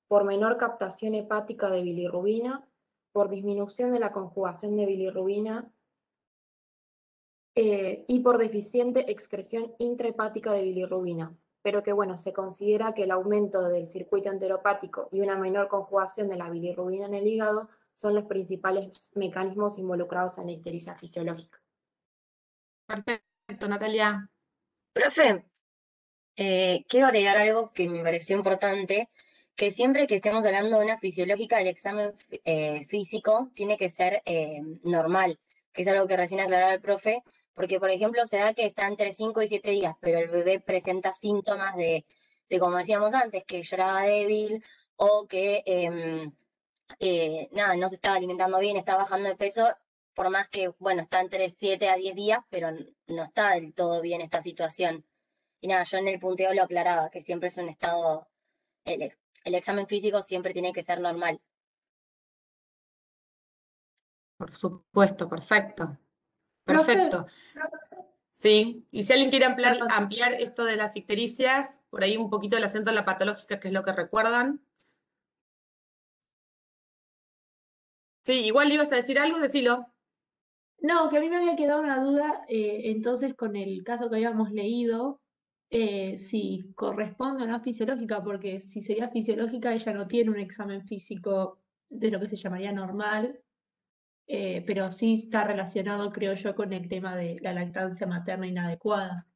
por menor captación hepática de bilirrubina, por disminución de la conjugación de bilirrubina y por deficiente excreción intrahepática de bilirrubina. Pero que bueno, se considera que el aumento del circuito enteropático y una menor conjugación de la bilirrubina en el hígado son los principales mecanismos involucrados en la ictericia fisiológica. Perfecto, Natalia. Profe, quiero agregar algo que me pareció importante, que siempre que estemos hablando de una fisiológica, el examen físico tiene que ser normal, que es algo que recién aclaraba el profe, porque por ejemplo se da que está entre 5 y 7 días, pero el bebé presenta síntomas de como decíamos antes, que lloraba débil o que nada, no se estaba alimentando bien, está bajando de peso, por más que, bueno, está entre 7 a 10 días, pero no está del todo bien esta situación. Y nada, yo en el punteo lo aclaraba, que siempre es un estado, el examen físico siempre tiene que ser normal. Por supuesto, perfecto. Perfecto. Sí, y si alguien quiere ampliar esto de las ictericias, por ahí un poquito el acento en la patológica, que es lo que recuerdan. Sí, igual ibas a decir algo, decilo. No, que a mí me había quedado una duda, entonces con el caso que habíamos leído, si corresponde o no fisiológica, porque si sería fisiológica, ella no tiene un examen físico de lo que se llamaría normal, pero sí está relacionado, creo yo, con el tema de la lactancia materna inadecuada.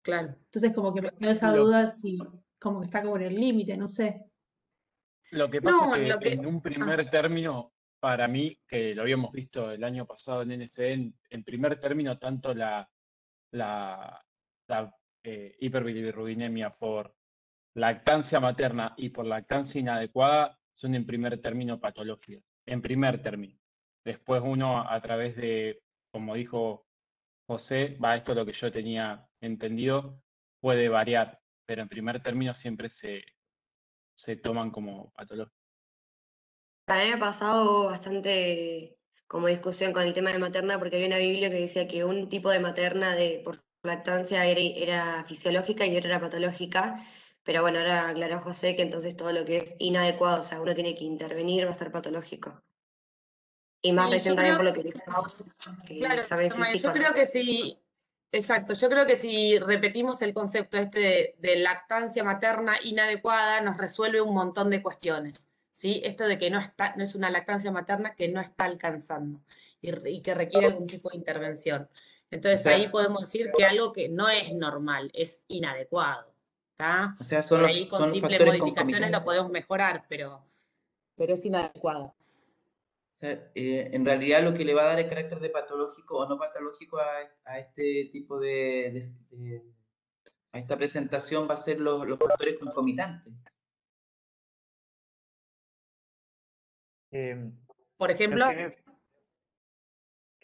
Claro. Entonces como que me quedó esa duda si como que está como en el límite, no sé. Lo que pasa es que en un primer término, para mí, que lo habíamos visto el año pasado en NCD, en primer término, tanto la hiperbilirrubinemia por lactancia materna y por lactancia inadecuada son en primer término patológicas, en primer término. Después uno, a través de, como dijo José, esto es lo que yo tenía entendido, puede variar, pero en primer término siempre se toman como patológicas. A mí me ha pasado bastante como discusión con el tema de materna, porque había una Biblia que decía que un tipo de materna por lactancia era fisiológica y otra era patológica, Pero bueno, ahora aclaró José que entonces todo lo que es inadecuado, o sea, uno tiene que intervenir, va a ser patológico. Y más Sí, recién yo también creo, por lo que dijimos, que el claro, examen Maya, yo físico creo que sí, exacto, yo creo que si repetimos el concepto este de lactancia materna inadecuada, nos resuelve un montón de cuestiones, ¿sí? Esto de que no es una lactancia materna que no está alcanzando y que requiere algún tipo de intervención. Entonces ahí podemos decir que algo que no es normal, es inadecuado, ¿está? O sea, Por ahí con son simples factores modificaciones lo concomitantes. podemos mejorar, pero es inadecuado. O sea, en realidad lo que le va a dar el carácter de patológico o no patológico a este tipo a esta presentación va a ser los factores concomitantes. Por ejemplo, Por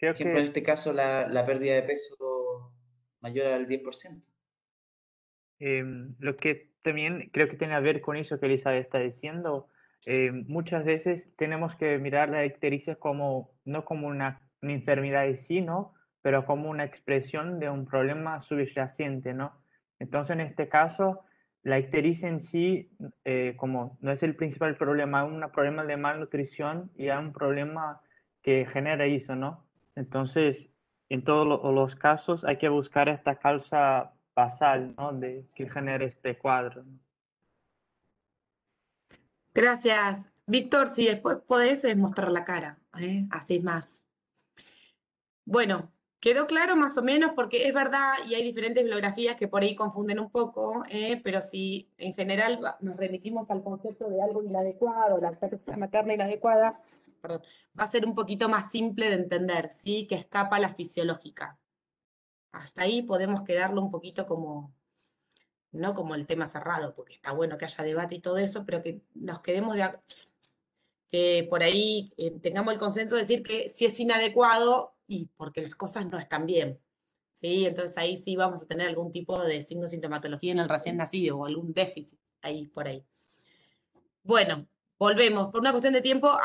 ejemplo, en este caso la pérdida de peso mayor al 10%. Lo que también creo que tiene a ver con eso que Elizabeth está diciendo, muchas veces tenemos que mirar la ictericia como, no como una enfermedad en sí, ¿no? Pero como una expresión de un problema subyacente, ¿no? Entonces, en este caso, la ictericia en sí, como no es el principal problema, es un problema de malnutrición y es un problema que genera eso, ¿no? Entonces, en todos los casos hay que buscar esta causa basal, ¿no? De que genera este cuadro, ¿no? gracias. Víctor, si después podés mostrar la cara, así es más. Bueno, quedó claro más o menos porque es verdad y hay diferentes bibliografías que por ahí confunden un poco, pero si en general nos remitimos al concepto de algo inadecuado, la lactancia materna inadecuada, perdón, va a ser un poquito más simple de entender, ¿sí? Que escapa a la fisiológica. Hasta ahí podemos quedarlo un poquito como, no como el tema cerrado, porque está bueno que haya debate y todo eso, pero que nos quedemos que por ahí tengamos el consenso de decir que si es inadecuado y porque las cosas no están bien, ¿sí? Entonces ahí sí vamos a tener algún tipo de signo de sintomatología en el recién nacido o algún déficit ahí por ahí. Bueno, volvemos. Por una cuestión de tiempo,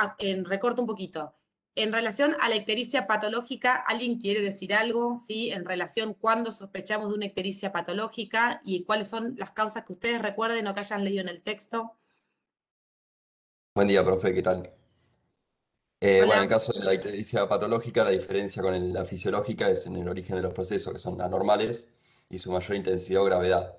recorto un poquito. En relación a la ictericia patológica, ¿alguien quiere decir algo? ¿Sí? En relación cuándo sospechamos de una ictericia patológica y cuáles son las causas que ustedes recuerden o que hayan leído en el texto. Buen día, profe, ¿qué tal? Bueno, en Hola. el caso de la ictericia patológica, la diferencia con la fisiológica es en el origen de los procesos, que son anormales, y su mayor intensidad o gravedad.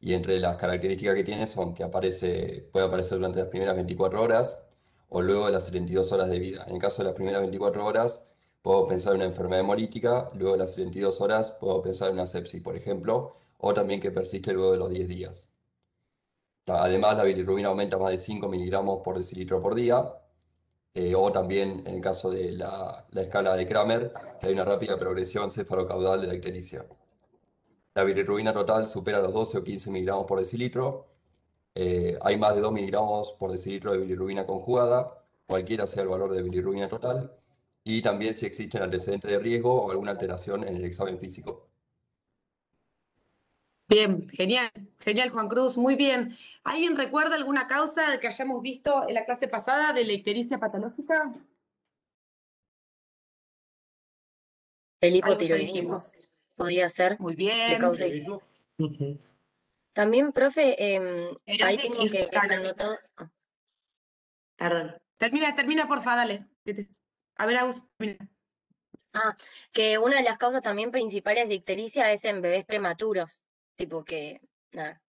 Y entre las características que tiene son que puede aparecer durante las primeras 24 horas o luego de las 72 horas de vida. En el caso de las primeras 24 horas, puedo pensar en una enfermedad hemolítica, luego de las 72 horas puedo pensar en una sepsis, por ejemplo, o también que persiste luego de los 10 días. Además, la bilirrubina aumenta más de 5 miligramos por decilitro por día, o también en el caso de la escala de Kramer, que hay una rápida progresión cefalocaudal de la ictericia. La bilirrubina total supera los 12 o 15 miligramos por decilitro. Hay más de 2 miligramos por decilitro de bilirrubina conjugada, cualquiera sea el valor de bilirrubina total, y también si existen antecedentes de riesgo o alguna alteración en el examen físico. Bien, genial, genial Juan Cruz, muy bien. ¿Alguien recuerda alguna causa que hayamos visto en la clase pasada de la ictericia patológica? El Algo ya hipotiroidismo dijimos. podría ser Muy de bien. causa. También, profe, Pero ahí ese tengo que anotar. Perdón. Termina, porfa, dale. A ver, Agus, termina. Que una de las causas también principales de ictericia es en bebés prematuros. Tipo que, nada.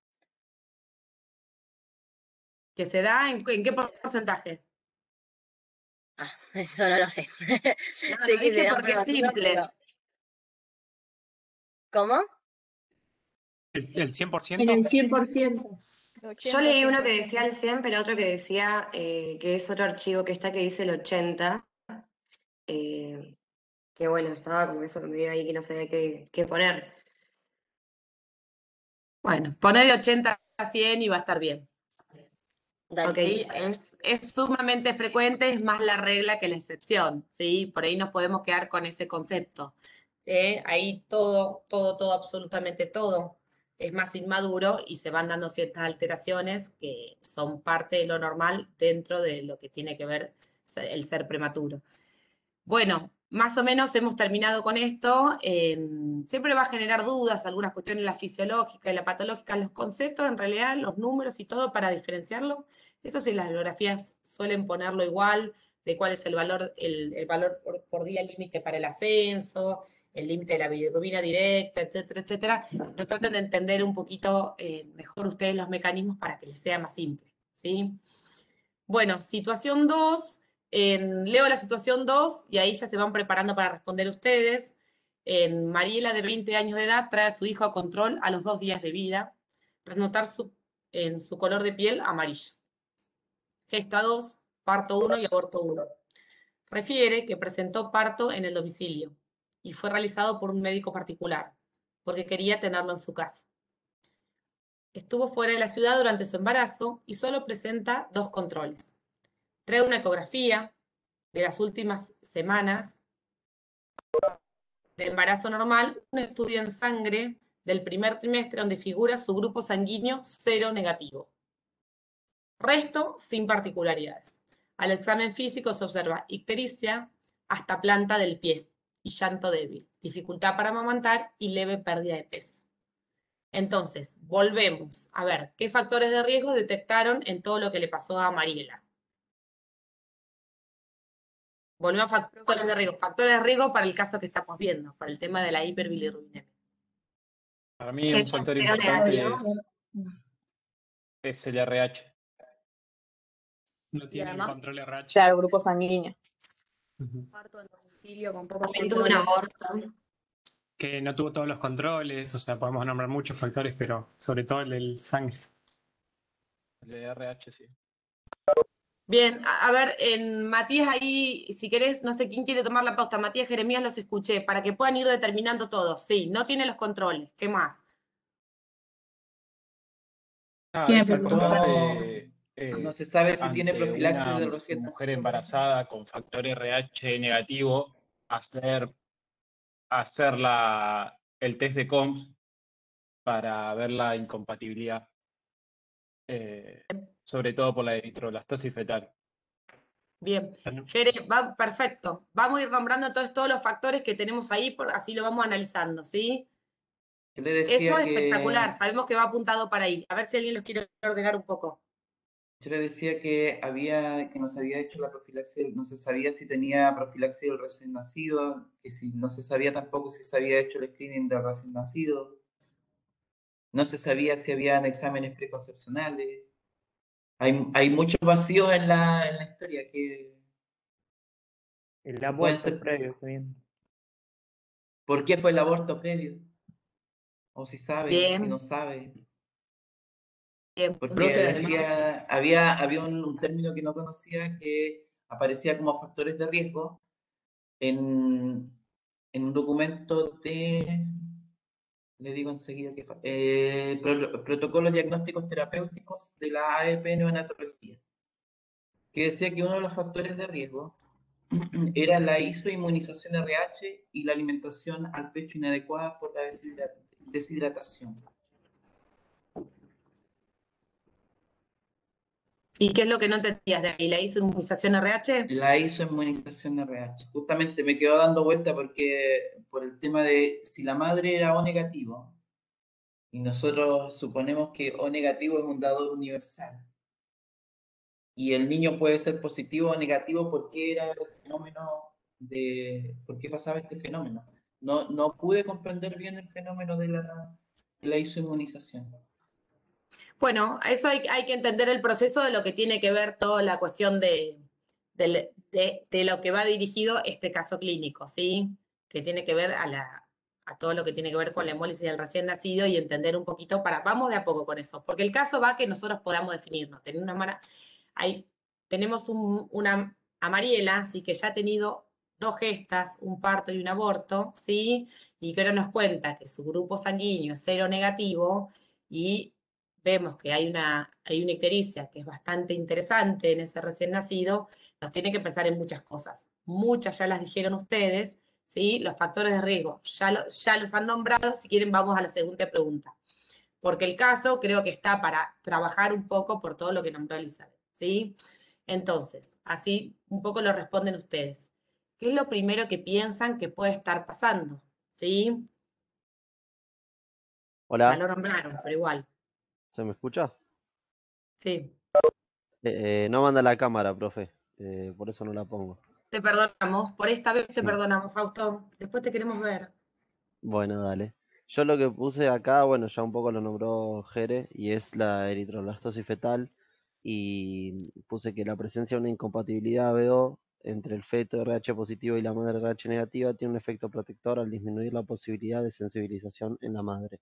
¿Que se da en qué porcentaje? Eso no lo sé. No, Sé lo que se dije dan porque es prematuros, simple. pero... ¿Cómo? ¿El 100%? En el 100%. Yo leí uno que decía el 100, pero otro que decía que es otro archivo que está que dice el 80. Que bueno, estaba como eso medio ahí que no sabía qué poner. Bueno, poner de 80 a 100 y va a estar bien. Ok. ¿Sí? Es sumamente frecuente, es más la regla que la excepción, ¿sí? Por ahí nos podemos quedar con ese concepto. Ahí todo, absolutamente todo es más inmaduro y se van dando ciertas alteraciones que son parte de lo normal dentro de lo que tiene que ver el ser prematuro. Bueno, más o menos hemos terminado con esto. Siempre va a generar dudas, algunas cuestiones, la fisiológica y la patológica, los conceptos, en realidad, los números y todo para diferenciarlo. Eso sí, las bibliografías suelen ponerlo igual, de cuál es el valor por día límite para el ascenso, el límite de la bilirrubina directa, etcétera, etcétera. Pero traten de entender un poquito mejor ustedes los mecanismos para que les sea más simple, ¿sí? Bueno, situación 2. Leo la situación 2 y ahí ya se van preparando para responder ustedes. Mariela, de 20 años de edad, trae a su hijo a control a los 2 días de vida, tras notar en su color de piel amarillo. Gesta 2, parto 1 y aborto 1. Refiere que presentó parto en el domicilio y fue realizado por un médico particular, porque quería tenerlo en su casa. Estuvo fuera de la ciudad durante su embarazo y solo presenta 2 controles. Trae una ecografía de las últimas semanas de embarazo normal, un estudio en sangre del primer trimestre donde figura su grupo sanguíneo 0 negativo. Resto sin particularidades. Al examen físico se observa ictericia hasta planta del pie y llanto débil, dificultad para amamantar y leve pérdida de peso. Entonces, volvemos a ver qué factores de riesgo detectaron en todo lo que le pasó a Mariela. Volvemos a factores de riesgo para el caso que estamos viendo, para el tema de la hiperbilirrubinemia. Para mí un factor importante es el RH. No tiene el control RH. Claro, grupo sanguíneo. Parto en domicilio con pocos También tuve un controles. aborto. Que no tuvo todos los controles, o sea, podemos nombrar muchos factores, pero sobre todo el del sangre. El de RH, sí. Bien, a ver, Matías ahí, si querés, no sé quién quiere tomar la pauta. Matías, Jeremías, los escuché, para que puedan ir determinando todos. Sí, no tiene los controles. ¿Qué más? El factor de, no se sabe si tiene ante profilaxis una de recién mujer nacido. embarazada con factor RH negativo, hacer el test de COMS para ver la incompatibilidad, sobre todo por la eritroblastosis fetal. Bien, Jere, perfecto. Vamos a ir nombrando entonces todos los factores que tenemos ahí, así lo vamos analizando, ¿sí? Yo le decía Eso es que, espectacular, sabemos que va apuntado para ahí. A ver si alguien los quiere ordenar un poco. Yo le decía que no se había hecho la profilaxis, no se sabía si tenía profilaxis del recién nacido, que no se sabía tampoco si se había hecho el screening del recién nacido, no se sabía si habían exámenes preconcepcionales. Hay muchos vacíos en la historia que El aborto previo también. ¿Por qué fue el aborto previo? O si sabe, Bien. si no sabe. Bien. Porque Profe, decía, había un término que no conocía que aparecía como factores de riesgo en un documento le digo enseguida que protocolos diagnósticos terapéuticos de la AEP neonatología, que decía que uno de los factores de riesgo era la isoinmunización RH y la alimentación al pecho inadecuada por la deshidratación. ¿Y qué es lo que no entendías de ahí? ¿La isoinmunización RH? La isoinmunización RH. Justamente me quedo dando vuelta por el tema de si la madre era O negativo, y nosotros suponemos que O negativo es un dador universal, y el niño puede ser positivo o negativo, ¿por qué era el fenómeno por qué pasaba este fenómeno? No pude comprender bien el fenómeno de la isoinmunización. Bueno, eso hay que entender el proceso de lo que tiene que ver toda la cuestión de lo que va dirigido este caso clínico, ¿sí? Que tiene que ver a todo lo que tiene que ver con la hemólisis del recién nacido y entender un poquito vamos de a poco con eso, porque el caso va a que nosotros podamos definirnos. Tenemos a Mariela, ¿sí? Que ya ha tenido 2 gestas, un parto y un aborto, ¿sí? Y que ahora nos cuenta que su grupo sanguíneo es 0 negativo y vemos que hay una ictericia que es bastante interesante en ese recién nacido, nos tiene que pensar en muchas cosas. Muchas ya las dijeron ustedes, ¿sí? Los factores de riesgo ya los han nombrado. Si quieren, vamos a la segunda pregunta. Porque el caso creo que está para trabajar un poco por todo lo que nombró Elizabeth, ¿sí? Entonces, así un poco lo responden ustedes. ¿Qué es lo primero que piensan que puede estar pasando? ¿Sí? Ya Hola, lo nombraron, pero igual. ¿se me escucha? Sí. No manda la cámara, profe, por eso no la pongo. Te perdonamos, por esta vez te Sí. perdonamos, Fausto. Después te queremos ver. Bueno, dale. Yo lo que puse acá, bueno, ya un poco lo nombró Jere, y es la eritroblastosis fetal, y puse que la presencia de una incompatibilidad ABO entre el feto RH positivo y la madre RH negativa tiene un efecto protector al disminuir la posibilidad de sensibilización en la madre.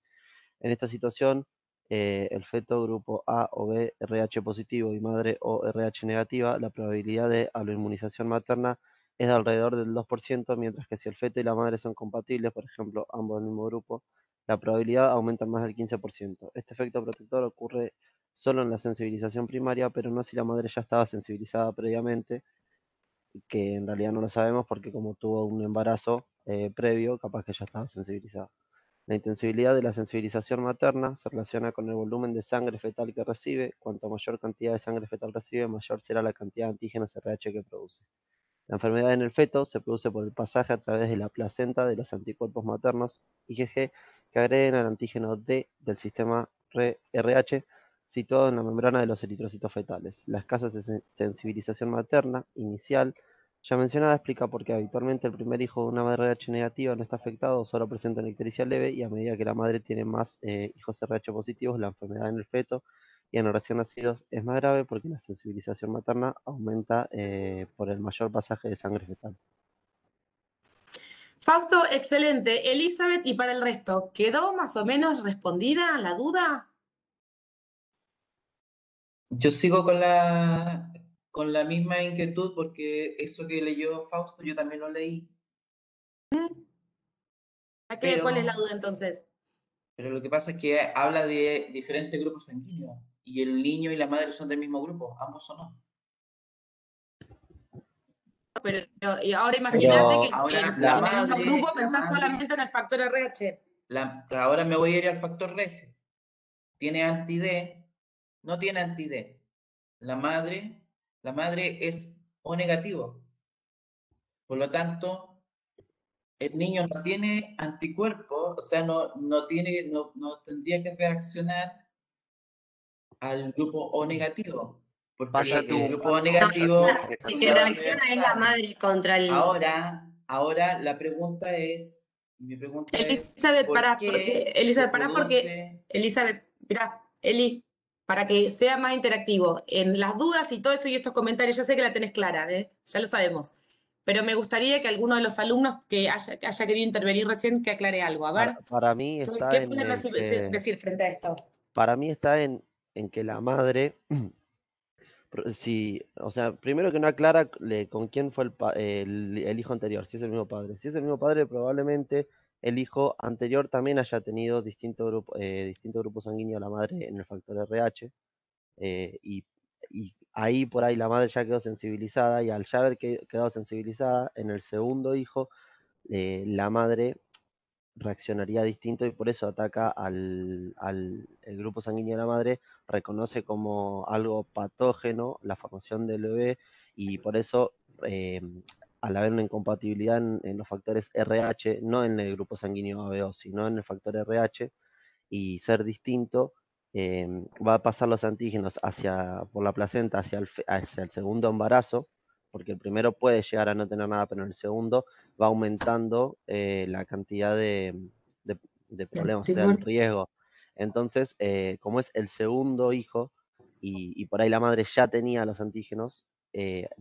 En esta situación, el feto grupo A o B RH positivo y madre O RH negativa, la probabilidad de aloinmunización materna es de alrededor del 2%, mientras que si el feto y la madre son compatibles, por ejemplo, ambos del mismo grupo, la probabilidad aumenta más del 15%. Este efecto protector ocurre solo en la sensibilización primaria, pero no si la madre ya estaba sensibilizada previamente, que en realidad no lo sabemos porque como tuvo un embarazo previo, capaz que ya estaba sensibilizada. La intensibilidad de la sensibilización materna se relaciona con el volumen de sangre fetal que recibe. Cuanto mayor cantidad de sangre fetal recibe, mayor será la cantidad de antígenos RH que produce. La enfermedad en el feto se produce por el pasaje a través de la placenta de los anticuerpos maternos IgG que agreden al antígeno D del sistema RH situado en la membrana de los eritrocitos fetales. La escasa sensibilización materna inicial ya mencionada explica por qué habitualmente el primer hijo de una madre RH negativa no está afectado o solo presenta una ictericia leve, y a medida que la madre tiene más hijos RH positivos, la enfermedad en el feto y en los recién nacidos es más grave porque la sensibilización materna aumenta por el mayor pasaje de sangre fetal. Fausto, excelente. Elizabeth, y para el resto, ¿quedó más o menos respondida la duda? Yo sigo con la misma inquietud porque eso que leyó Fausto yo también lo leí, ¿Cuál es la duda entonces? pero lo que pasa es que habla de diferentes grupos sanguíneos y el niño y la madre son del mismo grupo, ambos o no. Pero y ahora imagínate que ahora en la el mismo madre, grupo pensás solamente en el factor RH. ahora me voy a ir al factor RECE. ¿Tiene anti-D? No tiene anti-D. La madre es O negativo. Por lo tanto, el niño no tiene anticuerpos, o sea, no tendría que reaccionar al grupo O negativo. Porque el grupo O negativo El que reacciona es la madre contra el... Ahora la pregunta es, Elizabeth, ¿por pará, qué porque, se Elizabeth, pará produce- porque, Elizabeth, mirá, Eli, para que sea más interactivo, en las dudas y todo eso y estos comentarios, ya sé que la tenés clara, ya lo sabemos, pero me gustaría que alguno de los alumnos que haya querido intervenir recién que aclare algo. A ver, Para mí está ¿qué en pueden el que, decir frente a esto? para mí está en que la madre, o sea, primero que no aclara con quién fue el hijo anterior, si es el mismo padre. Si es el mismo padre, probablemente el hijo anterior también haya tenido distinto grupo sanguíneo a la madre en el factor RH, y ahí por ahí la madre ya quedó sensibilizada, y al ya haber quedado sensibilizada en el segundo hijo, la madre reaccionaría distinto y por eso ataca el grupo sanguíneo de la madre, reconoce como algo patógeno la formación del bebé, y por eso al haber una incompatibilidad en los factores RH, no en el grupo sanguíneo ABO, sino en el factor RH, y ser distinto, va a pasar los antígenos por la placenta hacia el segundo embarazo, porque el primero puede llegar a no tener nada, pero en el segundo va aumentando la cantidad de problemas, o sea, el riesgo. Entonces, como es el segundo hijo y por ahí la madre ya tenía los antígenos,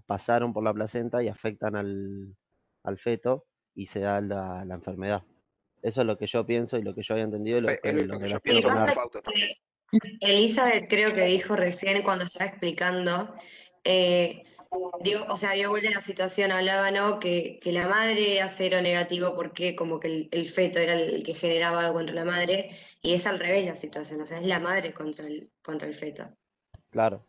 pasaron por la placenta y afectan al feto y se da la enfermedad. Eso es lo que yo pienso y lo que yo había entendido y lo que lo relaciono con ARP. Elizabeth creo que dijo recién cuando estaba explicando, dio vuelta a la situación, hablaba, ¿no? Que la madre era cero negativo porque como que el feto era el que generaba algo contra la madre, y es al revés la situación, o sea, es la madre contra el feto. Claro.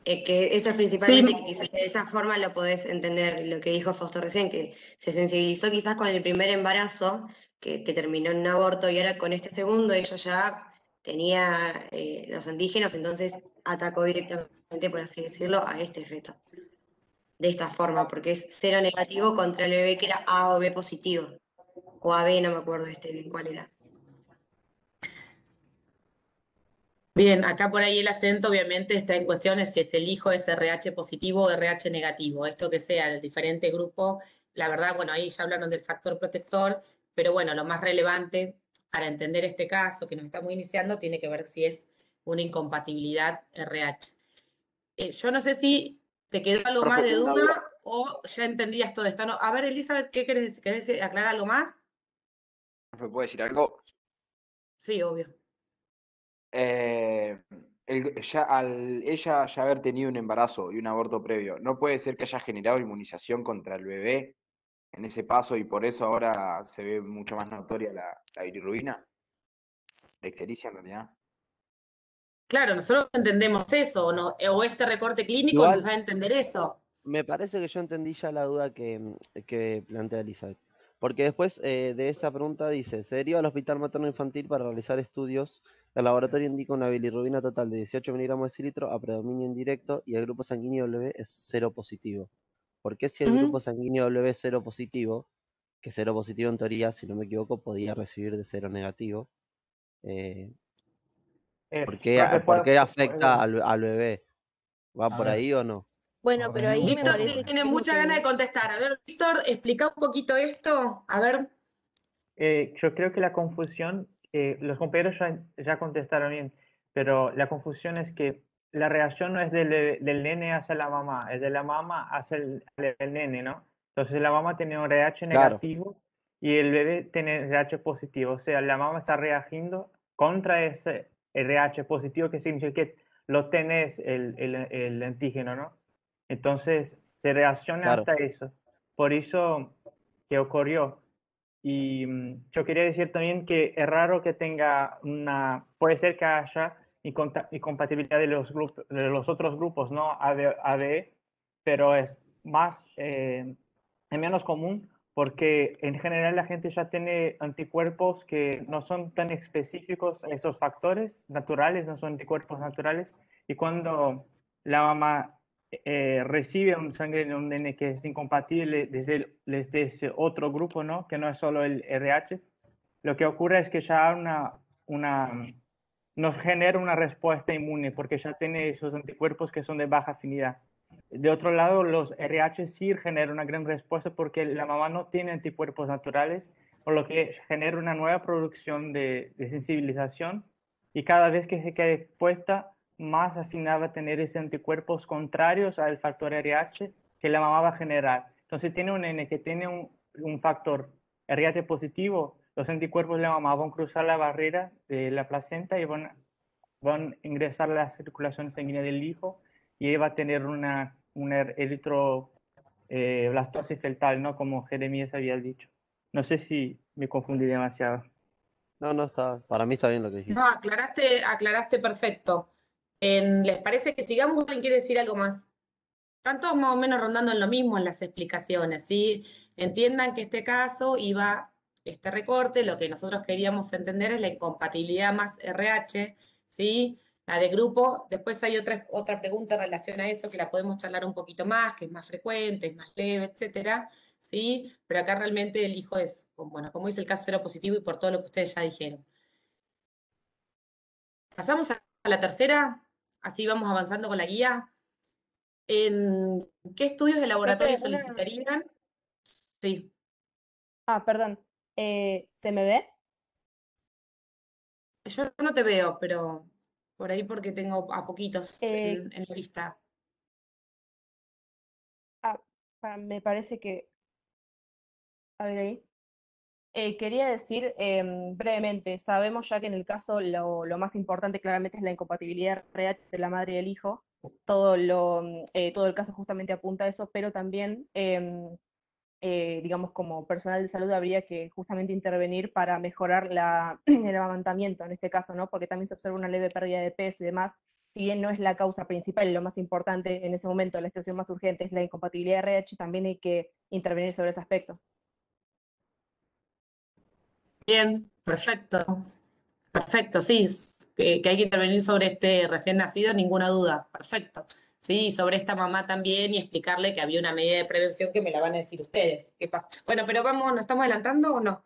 Que eso es principalmente, que quizás de esa forma lo podés entender, lo que dijo Fausto recién, que se sensibilizó quizás con el primer embarazo, que terminó en un aborto, y ahora con este segundo ella ya tenía los antígenos, entonces atacó directamente, por así decirlo, a este feto. de esta forma, porque es cero negativo contra el bebé que era A o B positivo. O AB, no me acuerdo cuál era. Bien, acá por ahí el acento obviamente está en cuestiones si es el hijo es RH positivo o RH negativo. Esto que sea el diferente grupo, la verdad, bueno, ahí ya hablaron del factor protector, pero bueno, lo más relevante para entender este caso que nos estamos iniciando tiene que ver si es una incompatibilidad RH. Yo no sé si te quedó algo más de duda o ya entendías todo esto. No, a ver, Elizabeth, ¿qué querés aclarar algo más? ¿Me puede decir algo? Sí, obvio. Al ella ya haber tenido un embarazo y un aborto previo, ¿no puede ser que haya generado inmunización contra el bebé en ese paso y por eso ahora se ve mucho más notoria la bilirrubina? La ictericia en realidad. Claro, nosotros entendemos eso, o este recorte clínico nos Igual, da a entender eso. me parece que yo entendí ya la duda que plantea Elizabeth. Porque después de esa pregunta dice, se deriva al hospital materno infantil para realizar estudios. El laboratorio indica una bilirrubina total de 18 miligramos de decilitro a predominio indirecto y el grupo sanguíneo W es cero positivo. ¿Por qué si el grupo sanguíneo W es cero positivo, que cero positivo en teoría, si no me equivoco, podía recibir de cero negativo? ¿Por qué afecta al bebé? ¿Va por ahí o no? Bueno, pero ahí me Víctor parece tiene que mucha ganas de contestar. A ver, Víctor, explica un poquito esto. A ver. Yo creo que la confusión, los compañeros ya contestaron bien, pero la confusión es que la reacción no es del nene hacia la mamá, es de la mamá hacia el nene, ¿no? Entonces la mamá tiene un RH negativo y el bebé tiene RH positivo, o sea, la mamá está reagiendo contra ese RH positivo, que significa que lo tenés el antígeno, ¿no? Entonces se reacciona hasta eso. Por eso que ocurrió. Y yo quería decir también que es raro que tenga puede ser que haya incompatibilidad de los otros grupos, ¿no? AB, pero es menos común porque en general la gente ya tiene anticuerpos que no son tan específicos a estos factores naturales, no son anticuerpos naturales, y cuando la mamá recibe un sangre de un nene que es incompatible desde ese otro grupo, ¿no? Que no es solo el RH, lo que ocurre es que ya nos genera una respuesta inmune porque ya tiene esos anticuerpos que son de baja afinidad. De otro lado, los RH sí generan una gran respuesta porque la mamá no tiene anticuerpos naturales, por lo que genera una nueva producción de sensibilización y cada vez que se queda expuesta, más afinada va a tener esos anticuerpos contrarios al factor RH que la mamá va a generar. Entonces, tiene un nene que tiene un factor RH positivo, los anticuerpos de la mamá van a cruzar la barrera de la placenta y van a ingresar a la circulación sanguínea del hijo y va a tener una eritroblastosis fetal, ¿no? Como Jeremías había dicho. No sé si me confundí demasiado. No, para mí está bien lo que dijiste. No, aclaraste perfecto. ¿Les parece que sigamos? ¿Alguien quiere decir algo más? Están todos más o menos rondando en lo mismo en las explicaciones, ¿sí? Entiendan que este caso iba, este recorte, lo que nosotros queríamos entender es la incompatibilidad más RH, ¿sí? La de grupo, después hay otra pregunta en relación a eso que la podemos charlar un poquito más, que es más frecuente, es más leve, etcétera, ¿sí? Pero acá realmente el hijo es, bueno, como dice el caso cero positivo y por todo lo que ustedes ya dijeron. Pasamos a la tercera, así vamos avanzando con la guía. ¿En qué estudios de laboratorio solicitarían? Sí. Perdón. ¿Se me ve? Yo no te veo, pero por ahí porque tengo a poquitos en la lista. Me parece que... A ver ahí. Quería decir brevemente, sabemos ya que en el caso lo más importante claramente es la incompatibilidad real de la madre y el hijo. Todo el caso justamente apunta a eso, pero también, digamos, como personal de salud habría que justamente intervenir para mejorar el amamantamiento en este caso, ¿no? Porque también se observa una leve pérdida de peso y demás. Si bien no es la causa principal y lo más importante en ese momento, la situación más urgente es la incompatibilidad RH, también hay que intervenir sobre ese aspecto. Bien, perfecto. Perfecto, sí, que hay que intervenir sobre este recién nacido, ninguna duda. Perfecto. Sí, sobre esta mamá también y explicarle que había una medida de prevención que me la van a decir ustedes. ¿Qué pasa? Bueno, pero vamos, ¿nos estamos adelantando o no?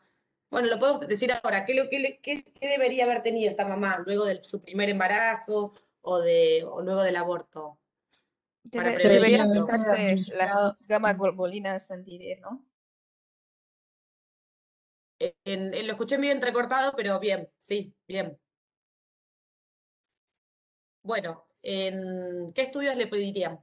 Bueno, lo podemos decir ahora. ¿Qué debería haber tenido esta mamá luego de su primer embarazo o luego del aborto? Para prevenir Debería esto. hacerse las gamma globalinas anti-D, ¿no? Lo escuché medio entrecortado, pero bien, sí, bien. Bueno, ¿qué estudios le pedirían?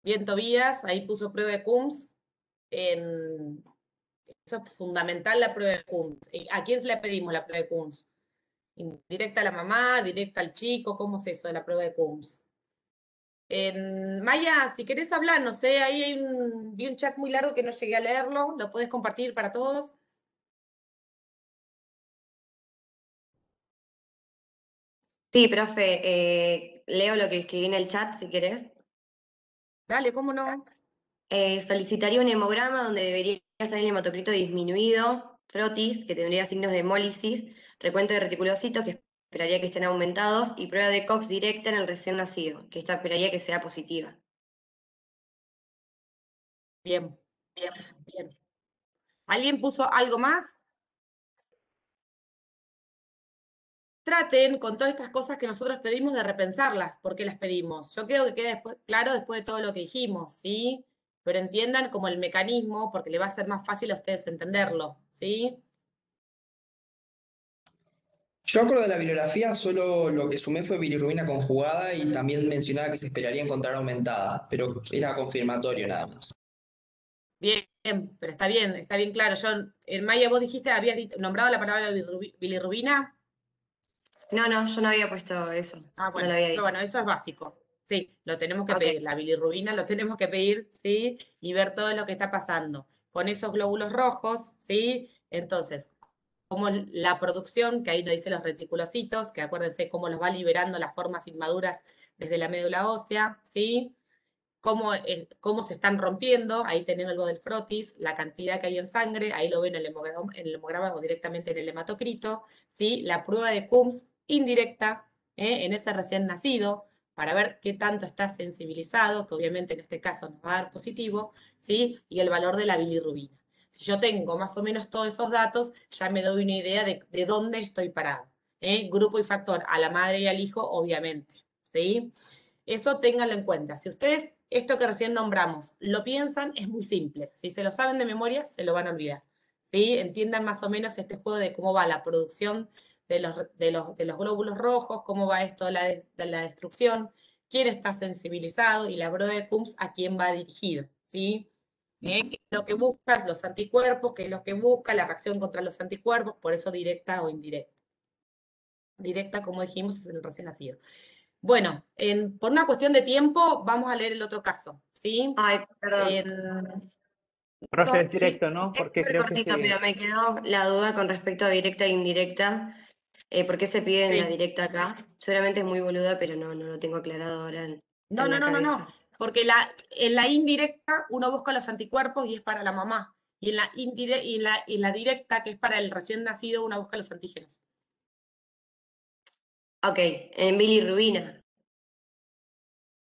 Bien, Tobías, ahí puso prueba de Coombs. Eso es fundamental, la prueba de Coombs. ¿A quién se le pedimos la prueba de Coombs? ¿Directa a la mamá, directa al chico? ¿Cómo es eso de la prueba de Coombs? Maya, si querés hablar, no sé, ahí vi un chat muy largo que no llegué a leerlo, ¿lo puedes compartir para todos? Sí, profe, leo lo que escribí en el chat si querés. Dale, ¿cómo no? Solicitaría un hemograma donde debería estar el hematocrito disminuido, frotis, que tendría signos de hemólisis, recuento de reticulocitos, que esperaría que estén aumentados, y prueba de COX directa en el recién nacido, que esta esperaría que sea positiva. Bien, bien, bien. ¿Alguien puso algo más? Traten con todas estas cosas que nosotros pedimos de repensarlas, ¿por qué las pedimos? Yo creo que quede después, claro después de todo lo que dijimos, ¿sí? Pero entiendan como el mecanismo, porque le va a ser más fácil a ustedes entenderlo, ¿sí? Yo acuerdo de la bibliografía, solo lo que sumé fue bilirrubina conjugada y también mencionaba que se esperaría encontrar aumentada, pero era confirmatorio nada más. Bien, pero está bien claro. Yo, Maya, vos dijiste, habías nombrado la palabra bilirrubina. No, yo no había puesto eso. Ah, No bueno, lo había dicho. bueno, eso es básico. Sí, lo tenemos que Ok. pedir. La bilirrubina lo tenemos que pedir, ¿sí? Y ver todo lo que está pasando. Con esos glóbulos rojos, ¿sí? Entonces, como la producción, que ahí nos dice los reticulocitos, que acuérdense cómo los va liberando las formas inmaduras desde la médula ósea, ¿sí? Cómo se están rompiendo, ahí tienen algo del frotis, la cantidad que hay en sangre, ahí lo ven en el hemograma o directamente en el hematocrito, ¿sí? La prueba de Coombs indirecta, en ese recién nacido, para ver qué tanto está sensibilizado, que obviamente en este caso nos va a dar positivo, ¿sí? Y el valor de la bilirrubina. Si yo tengo más o menos todos esos datos, ya me doy una idea de dónde estoy parado. Grupo y factor a la madre y al hijo, obviamente, ¿sí? Eso ténganlo en cuenta. Si ustedes, esto que recién nombramos, lo piensan, es muy simple. Si se lo saben de memoria, se lo van a olvidar. ¿Sí? Entiendan más o menos este juego de cómo va la producción de los glóbulos rojos, cómo va esto de la destrucción, quién está sensibilizado y la prueba de Coombs a quién va dirigido. ¿Sí? ¿Qué es lo que busca? Los anticuerpos, qué es lo que busca la reacción contra los anticuerpos, por eso directa o indirecta. Directa, como dijimos, es el recién nacido. Bueno, por una cuestión de tiempo, vamos a leer el otro caso, ¿sí? Ay, perdón. Profe, es Sí, directo, ¿no? es Porque súper creo que cortito, se... pero me quedó la duda con respecto a directa e indirecta. ¿Por qué se pide en la Sí. directa acá? Seguramente es muy boluda, pero no lo tengo aclarado ahora en la cabeza. Porque en la indirecta uno busca los anticuerpos y es para la mamá. Y en la directa, que es para el recién nacido, uno busca los antígenos. Ok, en bilirrubina.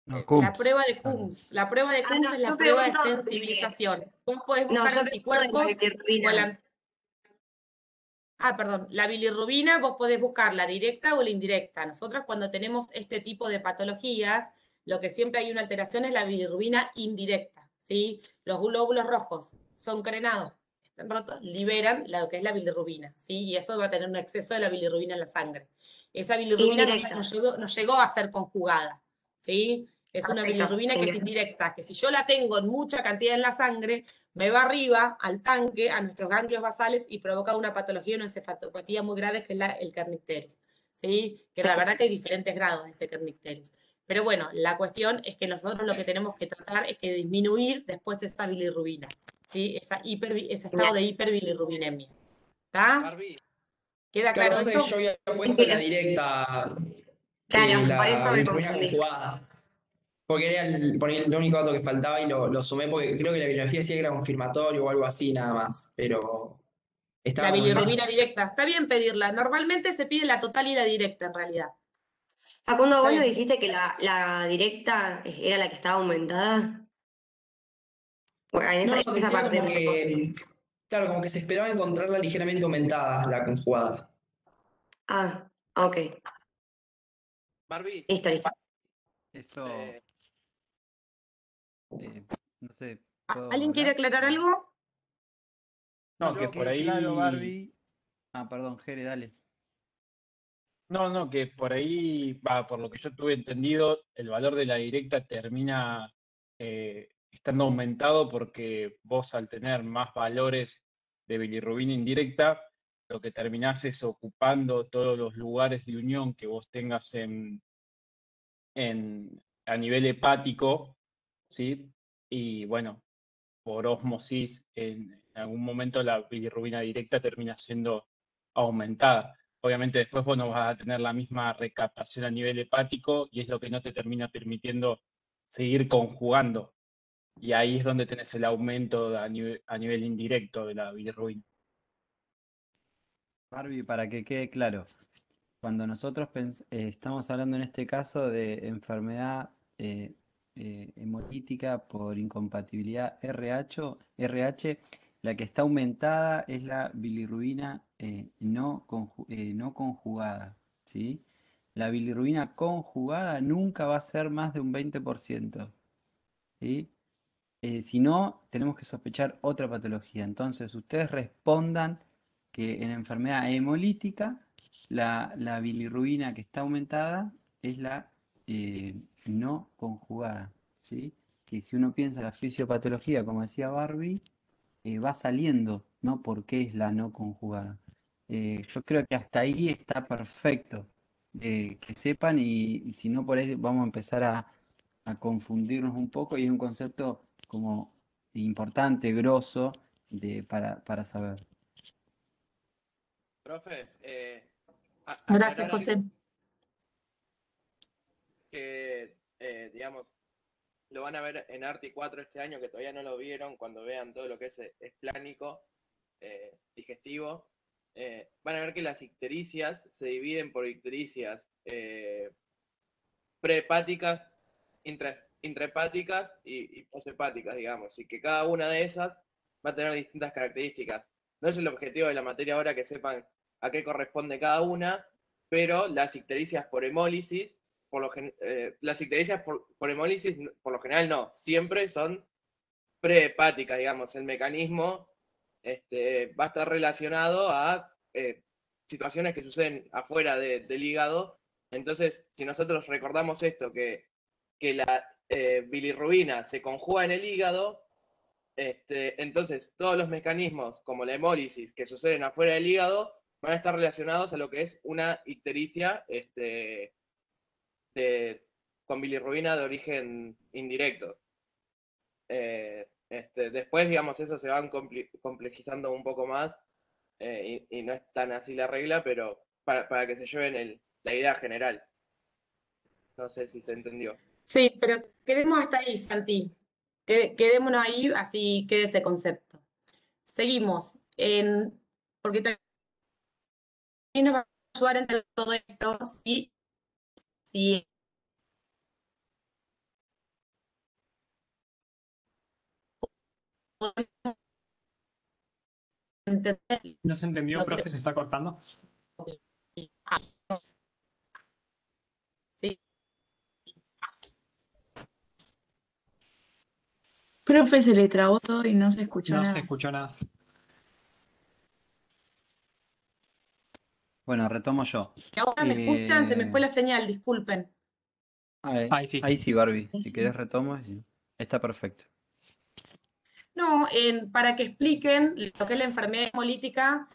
No, La Coombs. prueba de Coombs. La prueba de Coombs no, es la yo prueba de pregunto sensibilización. Vos podés No, buscar yo pregunto de la anticuerpos bilirrubina. perdón, la bilirrubina vos podés buscar la directa o la indirecta. Nosotros cuando tenemos este tipo de patologías, lo que siempre hay una alteración es la bilirrubina indirecta, ¿sí? Los glóbulos rojos son crenados, están rotos, liberan lo que es la bilirrubina, ¿sí? Y eso va a tener un exceso de la bilirrubina en la sangre. Esa bilirrubina nos llegó a ser conjugada, ¿sí? Es una bilirrubina que es indirecta, que si yo la tengo en mucha cantidad en la sangre, me va arriba al tanque, a nuestros ganglios basales y provoca una patología, una encefalopatía muy grave que es el kernicterus, ¿sí? Que la verdad que hay diferentes grados de este kernicterus. Pero bueno, la cuestión es que nosotros lo que tenemos que tratar es que disminuir después esa bilirrubina, ¿sí? Ese estado de hiperbilirrubinemia. ¿Está? ¿Queda claro Claro, eso? yo había puesto la directa, Claro, por eso la me bilirrubina confundí. conjugada. Porque era el único dato que faltaba y lo sumé porque creo que la bibliografía decía que era confirmatorio o algo así nada más. Pero estaba La comentada. bilirrubina directa. Está bien pedirla. Normalmente se pide la total y la directa, en realidad. Facundo, Está vos no bien. dijiste que la directa era la que estaba aumentada. Bueno, en No, esa decía parte como no. que, claro, como que se esperaba encontrarla ligeramente aumentada, la conjugada. Ah, ok. Barbie, Listo. Eso, no sé, ¿puedo ¿Alguien quiere hablar? aclarar algo? No, No, que que por quede claro, ahí. Barbie. Ah, perdón, Jere, dale. No, que por ahí, por lo que yo tuve entendido, el valor de la directa termina estando aumentado porque vos al tener más valores de bilirrubina indirecta, lo que terminás es ocupando todos los lugares de unión que vos tengas a nivel hepático, ¿sí? Y bueno, por ósmosis, en algún momento la bilirrubina directa termina siendo aumentada. Obviamente después vos no vas a tener la misma recaptación a nivel hepático y es lo que no te termina permitiendo seguir conjugando. Y ahí es donde tenés el aumento a nivel indirecto de la bilirrubina. Barbie, para que quede claro, cuando nosotros estamos hablando en este caso de enfermedad hemolítica por incompatibilidad RH, la que está aumentada es la bilirrubina no conjugada, ¿sí? La bilirrubina conjugada nunca va a ser más de un 20%, ¿sí? Si no, tenemos que sospechar otra patología. Entonces, ustedes respondan que en enfermedad hemolítica la bilirrubina que está aumentada es la no conjugada, ¿sí? Que si uno piensa en la fisiopatología, como decía Barbie, va saliendo, ¿no? ¿Por qué es la no conjugada? Yo creo que hasta ahí está perfecto. Que sepan y si no por ahí vamos a empezar a confundirnos un poco y es un concepto como importante, grosso, para saber. profe, Gracias, aclarar José. algo que, digamos, lo van a ver en Arti 4 este año, que todavía no lo vieron, cuando vean todo lo que es esplánico, digestivo. Van a ver que las ictericias se dividen por ictericias prehepáticas, intrahepáticas y poshepáticas, digamos, y que cada una de esas va a tener distintas características. No es el objetivo de la materia ahora que sepan a qué corresponde cada una, pero las ictericias por hemólisis, las ictericias por hemólisis, por lo general no, siempre son prehepáticas, digamos, el mecanismo va a estar relacionado a situaciones que suceden afuera del hígado. Entonces, si nosotros recordamos esto, que la bilirrubina se conjuga en el hígado, entonces todos los mecanismos, como la hemólisis, que suceden afuera del hígado, van a estar relacionados a lo que es una ictericia con bilirrubina de origen indirecto. Después, digamos, eso se van complejizando un poco más y no es tan así la regla, pero para que se lleven la idea general. No sé si se entendió. Sí, pero quedemos hasta ahí, Santi. Quedémonos ahí, así quede ese concepto. Seguimos, porque también nos va a ayudar en todo esto, si podemos entender No se entendió, lo que profe, se está cortando. sí. Profe, se le trabó todo y no se escuchó No se nada. escuchó nada. Bueno, retomo yo. Ahora me escuchan, se me fue la señal, disculpen. Ahí sí. Ahí sí, Barbie. Ahí Si sí. querés retomo. Sí. Está perfecto. No, para que expliquen lo que es la enfermedad hemolítica,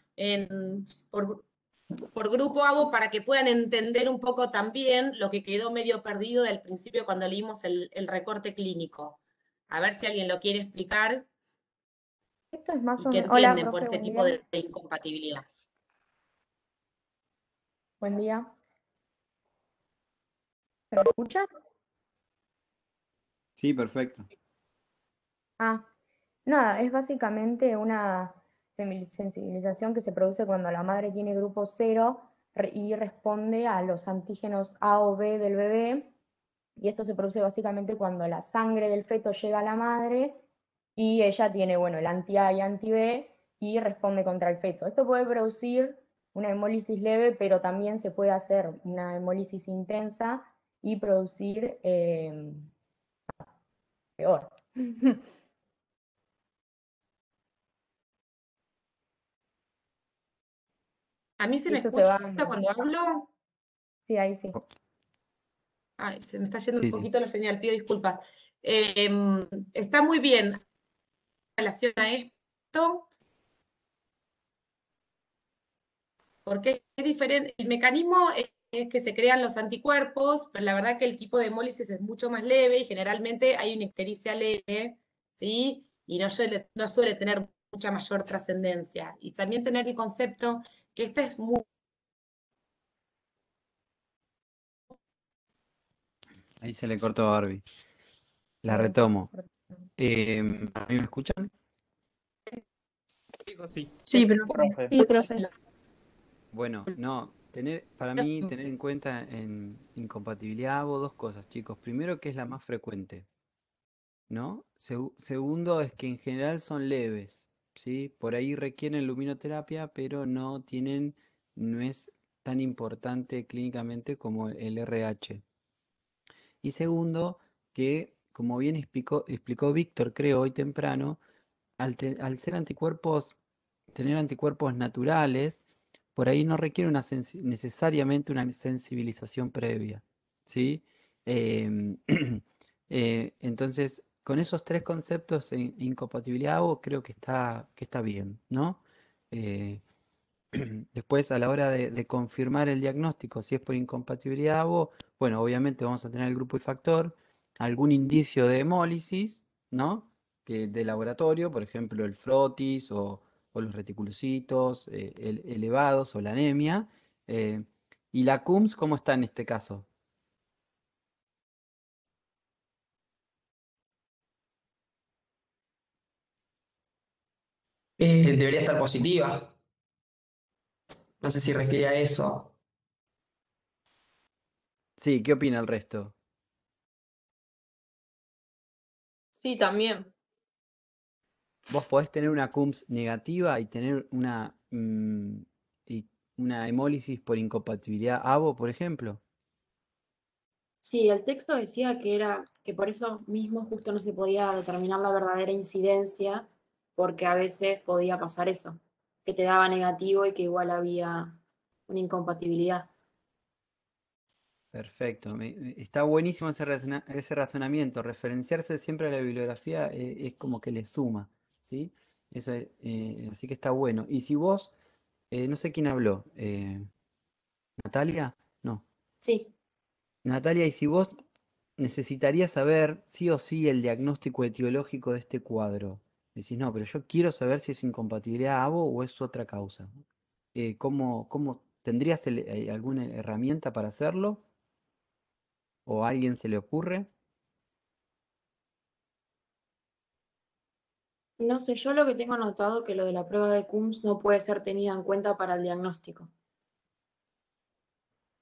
por grupo hago para que puedan entender un poco también lo que quedó medio perdido del principio cuando leímos el recorte clínico. A ver si alguien lo quiere explicar Esto es más y o que menos. Hola, entienden por profe, este buen tipo día. de incompatibilidad. Buen día. ¿Se me escucha? Sí, perfecto. Ah, nada, es básicamente sensibilización que se produce cuando la madre tiene grupo 0 y responde a los antígenos A o B del bebé, y esto se produce básicamente cuando la sangre del feto llega a la madre y ella tiene, bueno, el anti-A y anti-B y responde contra el feto. Esto puede producir una hemólisis leve, pero también se puede hacer una hemólisis intensa y producir peor. ¿A mí se Y me eso se va. escucha cuando hablo? Sí, ahí sí. Ay, se me está yendo un Sí, sí. poquito la señal, pido disculpas. Está muy bien en relación a esto, porque es diferente. El mecanismo es que se crean los anticuerpos, pero la verdad que el tipo de hemólisis es mucho más leve y generalmente hay una ictericia leve, ¿sí? Y no suele tener mucha mayor trascendencia. Y también tener el concepto que esta es muy... Ahí se le cortó a Barbie. La Ahí, retomo. ¿A mí me escuchan? Sí. Sí, pero Profe. Sí, profe. Bueno, no, para mí tener en cuenta en incompatibilidad hago dos cosas, chicos. Primero, que es la más frecuente, ¿no? Segundo, es que en general son leves, ¿sí? Por ahí requieren luminoterapia, pero no es tan importante clínicamente como el RH. Y segundo, que como bien explicó Víctor, creo, hoy temprano, al ser anticuerpos, tener anticuerpos naturales, por ahí no requiere necesariamente una sensibilización previa, ¿sí? Em, entonces, con esos tres conceptos en incompatibilidad hago, creo que está bien, ¿no? Eh, Después, a la hora de confirmar el diagnóstico, si es por incompatibilidad ABO, bueno, obviamente vamos a tener el grupo y factor, algún indicio de hemólisis, ¿no? De laboratorio, por ejemplo, el frotis o los reticulocitos elevados o la anemia. eh, ¿Y la CUMS cómo está en este caso? Debería estar positiva. No sé si refiere a eso. Sí, ¿qué opina el resto? Sí, también. Vos podés tener una CUMS negativa y tener y una hemólisis por incompatibilidad ABO, por ejemplo. Sí, el texto decía que era que por eso mismo justo no se podía determinar la verdadera incidencia, porque a veces podía pasar eso, que te daba negativo y que igual había una incompatibilidad. Perfecto, está buenísimo ese razonamiento. Referenciarse siempre a la bibliografía es como que le suma, ¿sí? Así que está bueno. Y si vos, no sé quién habló, ¿Natalia? No. Sí. Natalia, y si vos necesitarías saber sí o sí el diagnóstico etiológico de este cuadro, decís, no, pero yo quiero saber si es incompatibilidad ABO o es otra causa. ¿Cómo tendrías alguna herramienta para hacerlo? ¿O a alguien se le ocurre? No sé, yo lo que tengo anotado que lo de la prueba de Coombs no puede ser tenida en cuenta para el diagnóstico.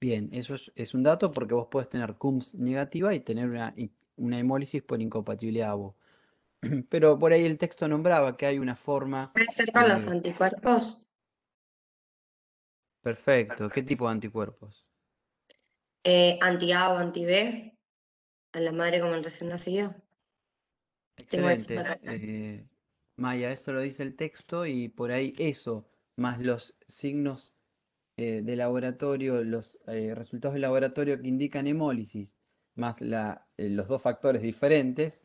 Bien, eso es un dato porque vos podés tener CUMS negativa y tener una hemólisis por incompatibilidad ABO. Pero por ahí el texto nombraba que hay una forma ¿Puede ser de con los medir. anticuerpos? Perfecto. ¿Qué tipo de anticuerpos? Anti-A o anti-B, a la madre como el recién nacido. Tengo eso Excelente. acá. Maya, eso lo dice el texto y por ahí eso, más los signos de laboratorio, los resultados de laboratorio que indican hemólisis, más los dos factores diferentes,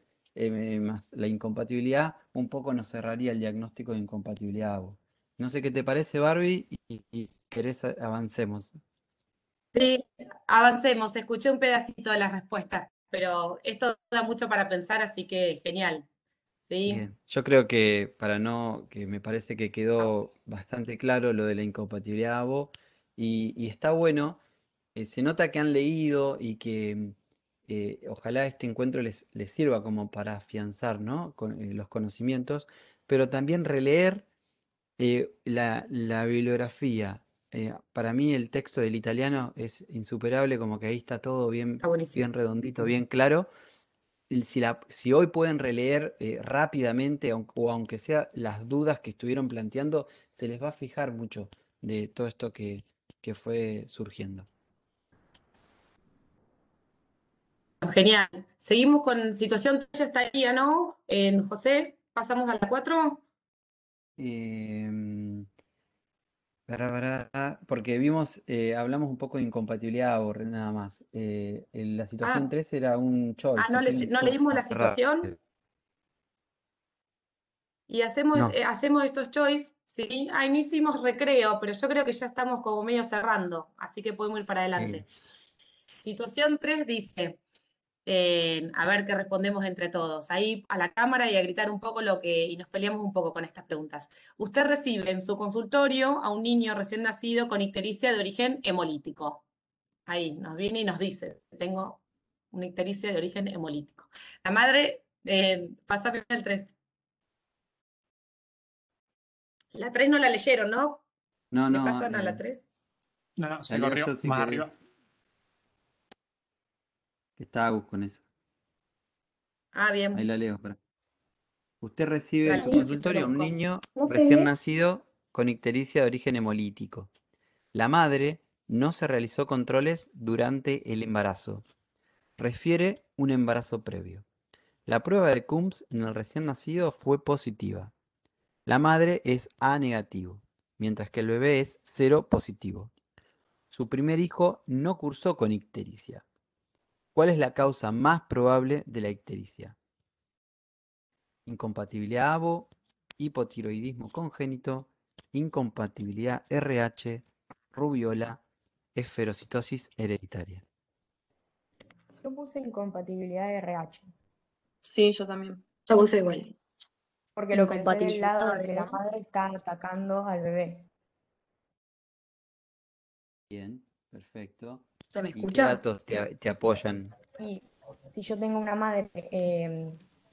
más la incompatibilidad, un poco nos cerraría el diagnóstico de incompatibilidad ABO. No sé qué te parece, Barbie, y si querés avancemos. Sí, avancemos. Escuché un pedacito de las respuestas, pero esto da mucho para pensar, así que genial. ¿Sí? Bien, yo creo que que me parece que quedó bastante claro lo de la incompatibilidad ABO y está bueno, se nota que han leído y que ojalá este encuentro les sirva como para afianzar, ¿no? Los conocimientos, pero también releer La bibliografía, para mí el texto del italiano es insuperable, como que ahí está todo bien, Está buenísimo. bien redondito, bien claro. Si hoy pueden releer rápidamente, o aunque sea las dudas que estuvieron planteando, se les va a fijar mucho de todo esto que fue surgiendo. Genial. Seguimos con situación 3, ya estaría, ¿no? José, pasamos a la 4. Porque vimos, hablamos un poco de incompatibilidad nada más. La situación 3 era un choice. No, tiene un no choice leímos la cerrado. situación. Y hacemos No. estos choice, ¿sí? Ay, no hicimos recreo, pero yo creo que ya estamos como medio cerrando, así que podemos ir para adelante. Situación 3 dice, a ver qué respondemos entre todos, ahí a la cámara y a gritar un poco y nos peleamos un poco con estas preguntas. Usted recibe en su consultorio a un niño recién nacido con ictericia de origen hemolítico. Ahí nos viene y nos dice, tengo una ictericia de origen hemolítico. La madre, pásame el 3. La 3 no la leyeron, ¿no? No, ¿Me no. pasan a la 3? No, se La leo corrió yo si más querés. arriba. Que está Agus con eso. Bien. Ahí la leo. Usted recibe en Dale, su sí, consultorio a un niño No se recién ve. nacido con ictericia de origen hemolítico. La madre no se realizó controles durante el embarazo. Refiere un embarazo previo. La prueba de Coombs en el recién nacido fue positiva. La madre es A negativo, mientras que el bebé es 0 positivo. Su primer hijo no cursó con ictericia. ¿Cuál es la causa más probable de la ictericia? Incompatibilidad ABO, hipotiroidismo congénito, incompatibilidad RH, rubiola, esferocitosis hereditaria. Yo puse incompatibilidad de RH, Sí, yo también. Yo puse igual. porque lo pensé del lado Incompatibilidad, de que la ¿verdad? madre está atacando al bebé. Bien, perfecto. ¿Se me ¿Y qué escucha? datos te apoyan? Y si yo tengo una madre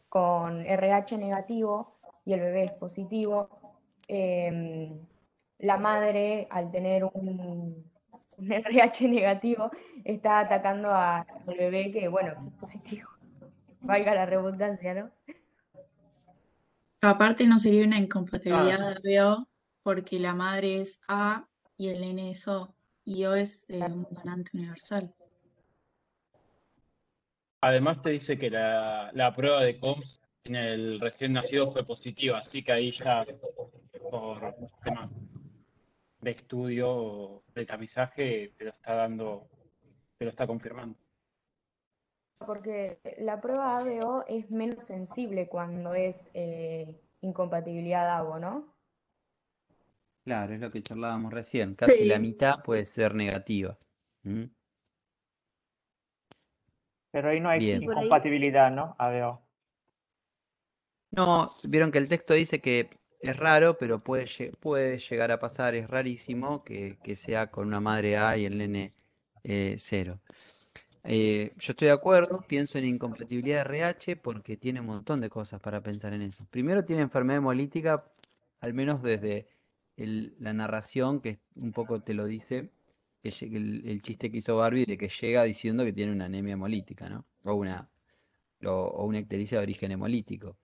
con RH negativo y el bebé es positivo, la madre, al tener un RH negativo, está atacando al bebé que, bueno, que es positivo. Valga la redundancia, ¿no? Aparte no sería una incompatibilidad de ABO porque la madre es A y el nene es O. Y O es un donante universal. Además te dice que la prueba de Coombs en el recién nacido fue positiva, así que ahí ya por temas de estudio o de tamizaje te lo está dando, te lo está confirmando. Porque la prueba ABO es menos sensible cuando es incompatibilidad ABO, ¿no? Claro, es lo que charlábamos recién. Casi la mitad puede ser negativa. ¿Mm? Pero ahí no hay Bien. incompatibilidad, ¿no? ABO. No, vieron que el texto dice que es raro, pero puede llegar a pasar, es rarísimo que sea con una madre A y el nene 0. Yo estoy de acuerdo, pienso en incompatibilidad de RH porque tiene un montón de cosas para pensar en eso. Primero tiene enfermedad hemolítica, al menos desde la narración, que un poco te lo dice, el chiste que hizo Barbie de que llega diciendo que tiene una anemia hemolítica, ¿no? O una ictericia de origen hemolítico.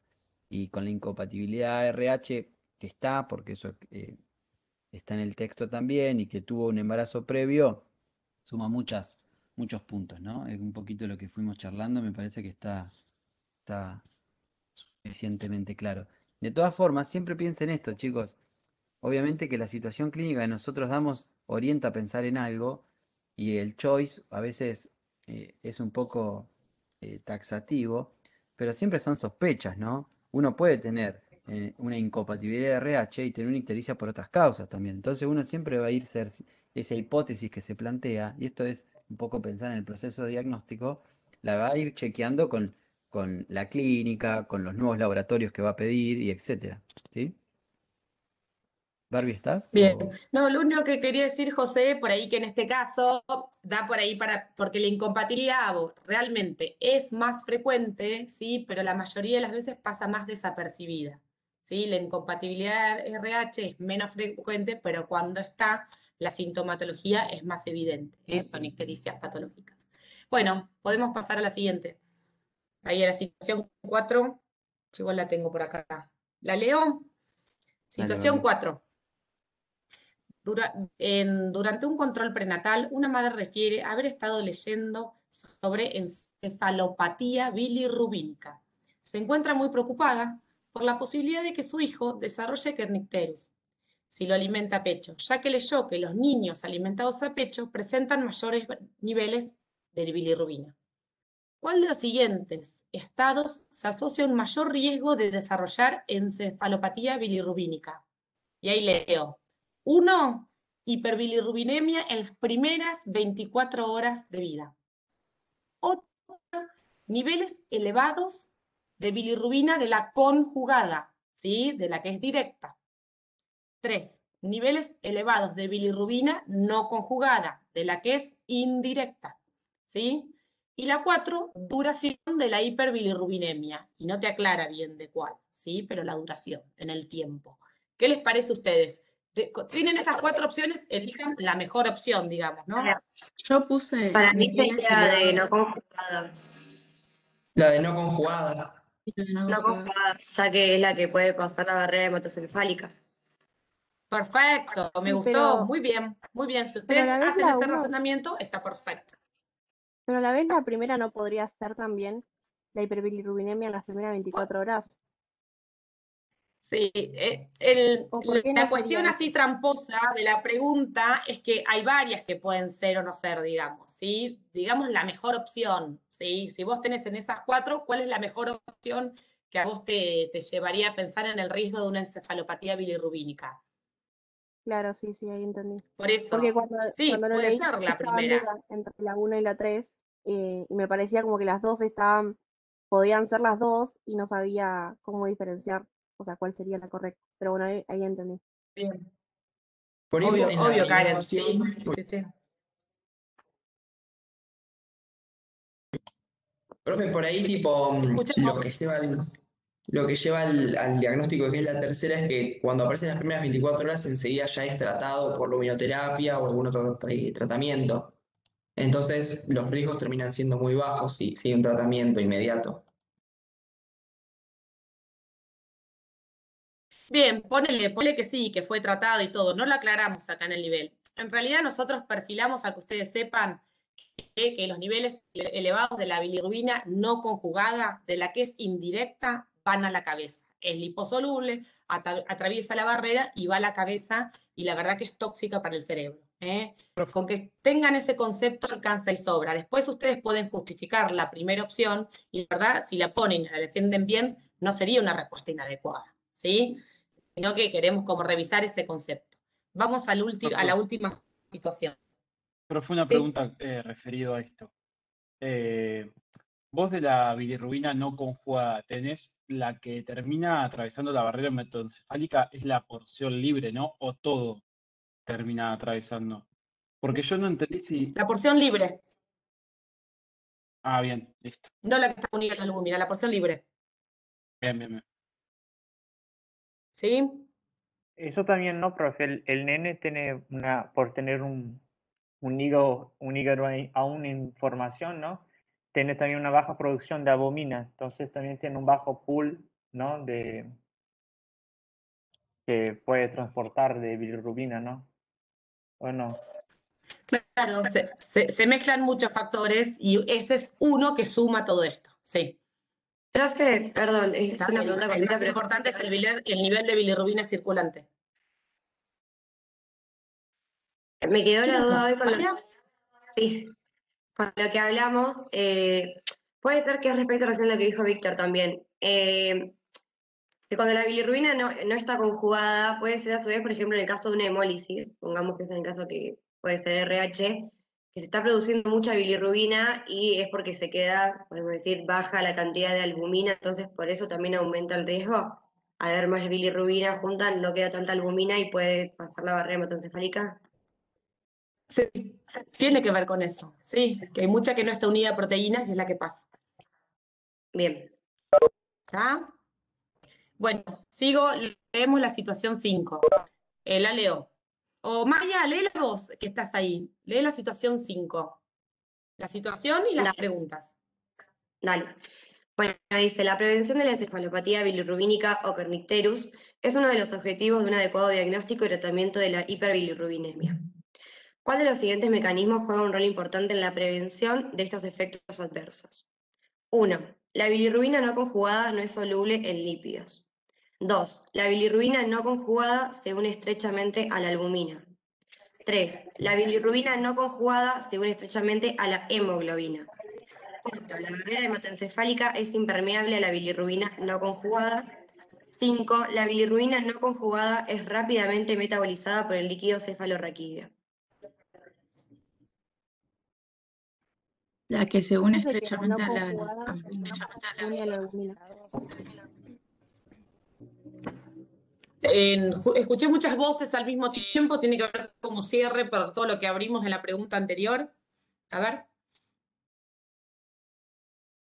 Y con la incompatibilidad RH que está, porque eso está en el texto también, y que tuvo un embarazo previo, suma muchos puntos, ¿no? Es un poquito lo que fuimos charlando, me parece que está suficientemente claro. De todas formas, siempre piensen esto, chicos. Obviamente que la situación clínica que nosotros damos orienta a pensar en algo, y el choice a veces es un poco taxativo, pero siempre son sospechas, ¿no? Uno puede tener una incompatibilidad de RH y tener una ictericia por otras causas también. Entonces uno siempre va a ir ser esa hipótesis que se plantea, y esto es un poco pensar en el proceso diagnóstico, la va a ir chequeando con la clínica, con los nuevos laboratorios que va a pedir y etcétera, ¿sí? Barbie, ¿estás? Bien. No, lo único que quería decir, José, por ahí que en este caso da por ahí porque la incompatibilidad ABO realmente es más frecuente, sí, pero la mayoría de las veces pasa más desapercibida, ¿sí? La incompatibilidad RH es menos frecuente, pero cuando está, la sintomatología es más evidente, son ictericias patológicas. Bueno, podemos pasar a la siguiente. Ahí a la situación 4, yo igual la tengo por acá. ¿La leo? Situación vale. 4. Durante un control prenatal, una madre refiere haber estado leyendo sobre encefalopatía bilirrubínica. Se encuentra muy preocupada por la posibilidad de que su hijo desarrolle kernicterus si lo alimenta a pecho, ya que leyó que los niños alimentados a pecho presentan mayores niveles de bilirrubina. ¿Cuál de los siguientes estados se asocia a un mayor riesgo de desarrollar encefalopatía bilirrubínica? Y ahí leo. 1. Hiperbilirrubinemia en las primeras 24 horas de vida. Otra, niveles elevados de bilirrubina de la conjugada, ¿sí? De la que es directa. 3. Niveles elevados de bilirrubina no conjugada, de la que es indirecta, ¿sí? Y la 4, duración de la hiperbilirrubinemia. Y no te aclara bien de cuál, ¿sí? Pero la duración en el tiempo. ¿Qué les parece a ustedes? Tienen esas 4 opciones, elijan la mejor opción, digamos, ¿no? Yo puse Para mí niveles sería de no elevados. conjugada. La de no conjugada. No conjugada, ya que es la que puede pasar la barrera hematoencefálica. Perfecto, me Sí, gustó, muy bien, muy bien. Si pero a ustedes la vez hacen la ese 1, razonamiento, está perfecto. pero a la vez la primera no podría ser también la hiperbilirrubinemia en las primeras 24 horas. Sí, ¿O por qué no la sería cuestión eso? así tramposa de la pregunta es que hay varias que pueden ser o no ser, digamos, ¿sí? Digamos la mejor opción, ¿sí? Si vos tenés en esas 4, ¿cuál es la mejor opción que a vos te llevaría a pensar en el riesgo de una encefalopatía bilirrubínica? Claro, sí, ahí entendí. Por eso, Porque cuando sí, lo puede leí ser la estaba en primera. duda entre la 1 y la 3, y me parecía como que las dos podían ser las dos y no sabía cómo diferenciar, o sea, cuál sería la correcta. Pero bueno, ahí entendí. Bien. Por ahí Obvio, en la primera Karen, opción, sí. profe, por ahí tipo Escuchemos. lo que lleva al diagnóstico que es la tercera es que cuando aparecen las primeras 24 horas enseguida ya es tratado por luminoterapia o algún otro tratamiento. Entonces los riesgos terminan siendo muy bajos si hay un tratamiento inmediato. Bien, ponele que sí, que fue tratado y todo. No lo aclaramos acá en el nivel. En realidad nosotros perfilamos a que ustedes sepan que los niveles elevados de la bilirrubina no conjugada, de la que es indirecta, van a la cabeza. Es liposoluble, atraviesa la barrera y va a la cabeza, y la verdad que es tóxica para el cerebro. Con que tengan ese concepto alcanza y sobra. Después ustedes pueden justificar la primera opción, y la verdad, si la ponen y la defienden bien, no sería una respuesta inadecuada, ¿sí? Sino que queremos como revisar ese concepto. Vamos a la última situación. Pero fue una pregunta referido a esto. Vos de la bilirrubina no conjugada, tenés la que termina atravesando la barrera hematoencefálica, es la porción libre, ¿no? O todo termina atravesando. Porque yo no entendí si... La porción libre. Ah, bien, listo. No la que está unida a la albúmina, la porción libre. Bien. ¿Sí? Eso también, ¿no, profe? El nene tiene por tener un hígado aún en formación, ¿no? Tiene también una baja producción de albumina, entonces también tiene un bajo pool, ¿no? Que puede transportar de bilirrubina, ¿no? ¿O no? Claro, se mezclan muchos factores y ese es uno que suma todo esto, sí. Profe, perdón, es una pregunta El cortita, más pero importante es el nivel de bilirrubina circulante. me quedó la duda hoy con lo que hablamos. Puede ser que es respecto recién a lo que dijo Víctor también. Que cuando la bilirrubina no está conjugada, puede ser a su vez, por ejemplo, en el caso de una hemólisis, pongamos que es en el caso que puede ser RH, que se está produciendo mucha bilirrubina y es porque se queda, podemos decir, baja la cantidad de albumina, entonces por eso también aumenta el riesgo. Al haber más bilirrubina junta, no queda tanta albumina y puede pasar la barrera hematoencefálica. Sí, tiene que ver con eso, sí, que hay mucha que no está unida a proteínas y es la que pasa. Bien. ¿Ah? Bueno, sigo, leemos la situación 5. La leo. O Maya, lee la voz que estás ahí. Lee la situación 5. La situación y las preguntas. Dale. Bueno, dice, la prevención de la encefalopatía bilirrubínica o kernicterus es uno de los objetivos de un adecuado diagnóstico y tratamiento de la hiperbilirrubinemia. ¿Cuál de los siguientes mecanismos juega un rol importante en la prevención de estos efectos adversos? 1. La bilirrubina no conjugada no es soluble en lípidos. 2. La bilirrubina no conjugada se une estrechamente a la albumina. 3. La bilirrubina no conjugada se une estrechamente a la hemoglobina. 4. La barrera hematoencefálica es impermeable a la bilirrubina no conjugada. 5. La bilirrubina no conjugada es rápidamente metabolizada por el líquido cefalorraquídeo. La que se une Dice que la estrechamente no a la conjugada albumina. se une a la albumina. Escuché muchas voces al mismo tiempo, tiene que ver como cierre por todo lo que abrimos en la pregunta anterior. A ver.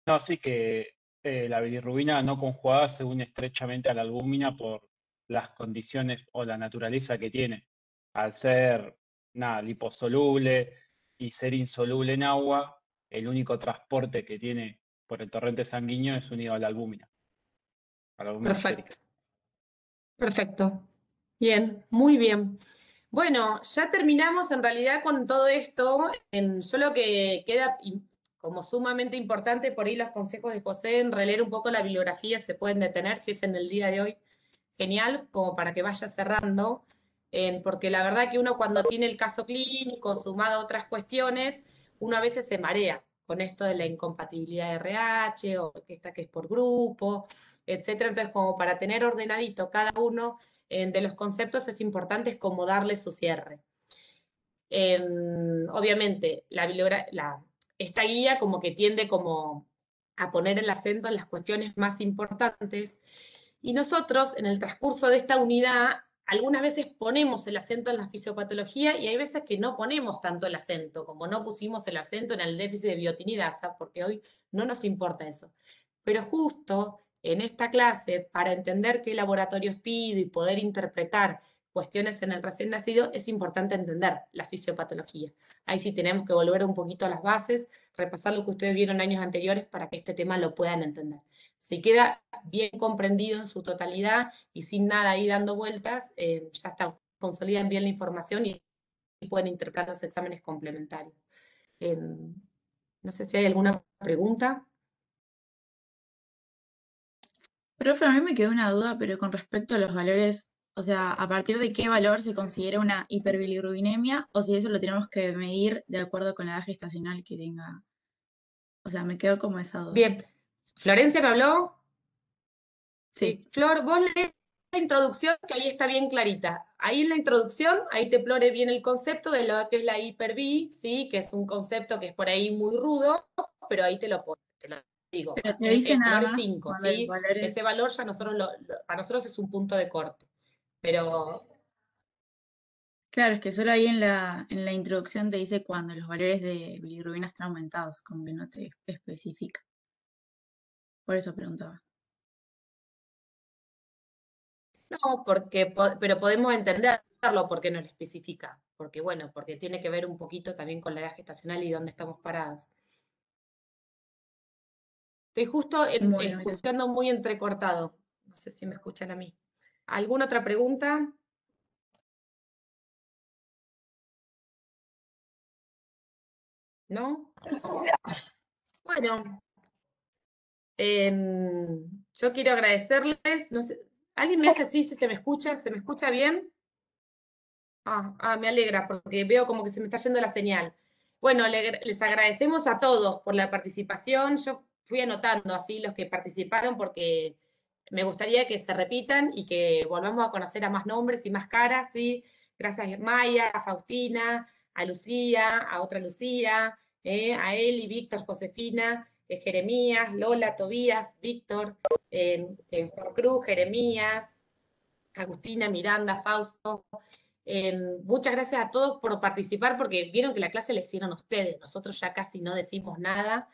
No, sí que la bilirrubina no conjugada se une estrechamente a la albúmina por las condiciones o la naturaleza que tiene. Al ser liposoluble y ser insoluble en agua, el único transporte que tiene por el torrente sanguíneo es unido a la albúmina sérica. Perfecto. Perfecto. Bien, muy bien. Bueno, ya terminamos en realidad con todo esto. Solo que queda como sumamente importante por ahí los consejos de José en releer un poco la bibliografía, se pueden detener si es en el día de hoy. Genial, como para que vaya cerrando, porque la verdad que uno cuando tiene el caso clínico sumado a otras cuestiones, uno a veces se marea con esto de la incompatibilidad de RH o que es por grupo, etcétera. Entonces, como para tener ordenadito cada uno de los conceptos es importante como darle su cierre. Obviamente, esta guía como que tiende como a poner el acento en las cuestiones más importantes, y nosotros en el transcurso de esta unidad algunas veces ponemos el acento en la fisiopatología y hay veces que no ponemos tanto el acento, como no pusimos el acento en el déficit de biotinidasa, porque hoy no nos importa eso. Pero justo en esta clase, para entender qué laboratorios pido y poder interpretar cuestiones en el recién nacido, es importante entender la fisiopatología. Ahí sí tenemos que volver un poquito a las bases, repasar lo que ustedes vieron años anteriores para que este tema lo puedan entender. Si queda bien comprendido en su totalidad y sin nada ahí dando vueltas, ya está, consolidan bien la información y pueden interpretar los exámenes complementarios. No sé si hay alguna pregunta. Profe, a mí me quedó una duda, pero con respecto a los valores, o sea, ¿a partir de qué valor se considera una hiperbilirrubinemia o si eso lo tenemos que medir de acuerdo con la edad gestacional que tenga? O sea, me quedó como esa duda. Bien. ¿Florencia me habló? Sí. Flor, vos lees la introducción, que ahí está bien clarita. Ahí en la introducción, ahí te explore bien el concepto de lo que es la hiperbi, ¿sí? Que es un concepto que es por ahí muy rudo, pero ahí te lo digo. Pero te dice nada color más 5, cuando el ¿sí? valor es... Ese valor ya para nosotros es un punto de corte. Pero Claro, es que solo ahí en la introducción te dice cuando los valores de bilirrubina están aumentados, como que no te especifica. Por eso preguntaba. no, pero podemos entenderlo porque no lo especifica. Porque bueno, porque tiene que ver un poquito también con la edad gestacional y dónde estamos parados. Estoy justo escuchando muy entrecortado. No sé si me escuchan a mí. ¿Alguna otra pregunta? ¿No? Bueno, yo quiero agradecerles. No sé, ¿alguien me hace así si se me escucha? ¿Se me escucha bien? Me alegra porque veo como que se me está yendo la señal. Bueno, les agradecemos a todos por la participación. Yo fui anotando así los que participaron porque me gustaría que se repitan y que volvamos a conocer a más nombres y más caras, ¿sí? Gracias a Maya, a Faustina, a Lucía, a otra Lucía, a Eli, Víctor, Josefina, Jeremías, Lola, Tobías, Víctor, Juan Cruz, Jeremías, Agustina, Miranda, Fausto. Muchas gracias a todos por participar, porque vieron que la clase la hicieron ustedes. Nosotros ya casi no decimos nada,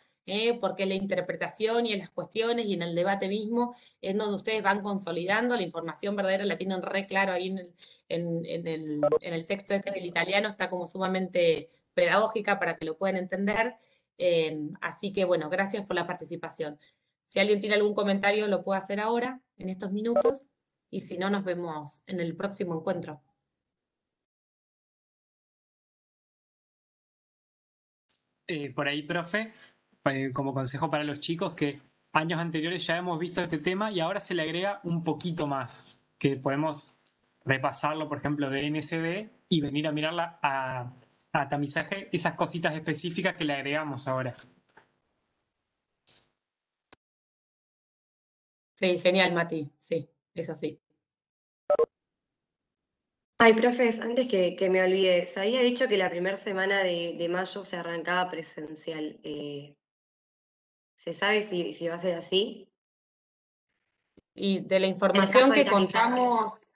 porque la interpretación y en las cuestiones y en el debate mismo es donde ustedes van consolidando la información verdadera, la tienen re claro ahí en el texto este del italiano, está como sumamente pedagógica para que lo puedan entender. Así que bueno, gracias por la participación. Si alguien tiene algún comentario, lo puede hacer ahora, en estos minutos, y si no, nos vemos en el próximo encuentro. Por ahí, profe, como consejo para los chicos, que años anteriores ya hemos visto este tema y ahora se le agrega un poquito más, que podemos repasarlo, por ejemplo, de NSD y venir a mirarla a tamizaje, esas cositas específicas que le agregamos ahora. Sí, genial, Mati, sí, es así. Ay, profes, antes que me olvide, se había dicho que la primera semana de mayo se arrancaba presencial. ¿Se sabe si va a ser así? Y de la En el información caso de que tamizaje. contamos,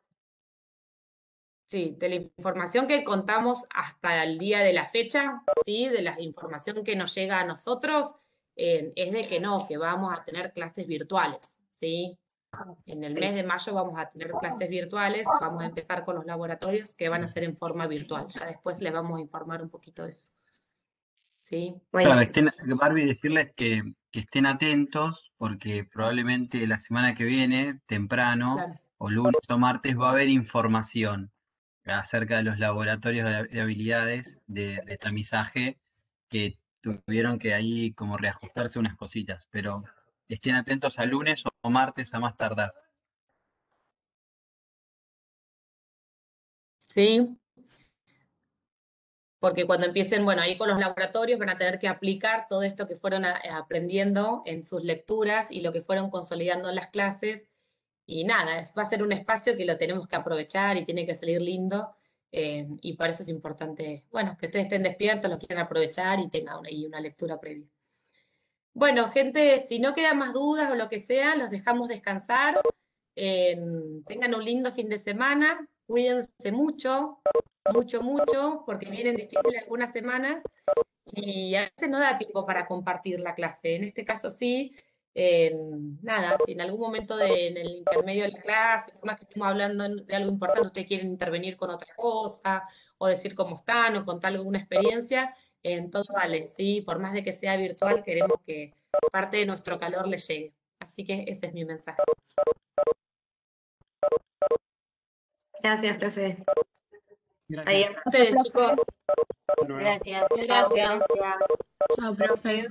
sí, de la información que contamos hasta el día de la fecha, ¿sí? De la información que nos llega a nosotros, es de que no, que vamos a tener clases virtuales, ¿sí? En el mes de mayo vamos a tener clases virtuales, vamos a empezar con los laboratorios que van a ser en forma virtual. Ya después les vamos a informar un poquito de eso. ¿Sí? Claro, Barbie, decirles que estén atentos porque probablemente la semana que viene, temprano, Claro. o lunes o martes, va a haber información acerca de los laboratorios de habilidades de tamizaje que tuvieron que ahí como reajustarse unas cositas, pero estén atentos a lunes o martes a más tardar. ¿Sí? Porque cuando empiecen, bueno, ahí con los laboratorios van a tener que aplicar todo esto que fueron aprendiendo en sus lecturas y lo que fueron consolidando en las clases. Y nada, va a ser un espacio que lo tenemos que aprovechar y tiene que salir lindo. Y por eso es importante, bueno, que ustedes estén despiertos, lo quieran aprovechar y tengan ahí una lectura previa. Bueno, gente, si no quedan más dudas o lo que sea, los dejamos descansar. Tengan un lindo fin de semana, cuídense mucho, mucho, porque vienen difíciles algunas semanas y a veces no da tiempo para compartir la clase. En este caso sí, nada, si en algún momento en el intermedio de la clase, por más que estemos hablando de algo importante, ustedes quieren intervenir con otra cosa, o decir cómo están, o contar alguna experiencia, todo vale, ¿sí? Por más de que sea virtual, queremos que parte de nuestro calor les llegue. Así que ese es mi mensaje. Gracias, profe. Gracias. Ustedes, chicos. Gracias. Gracias. Chao, profe.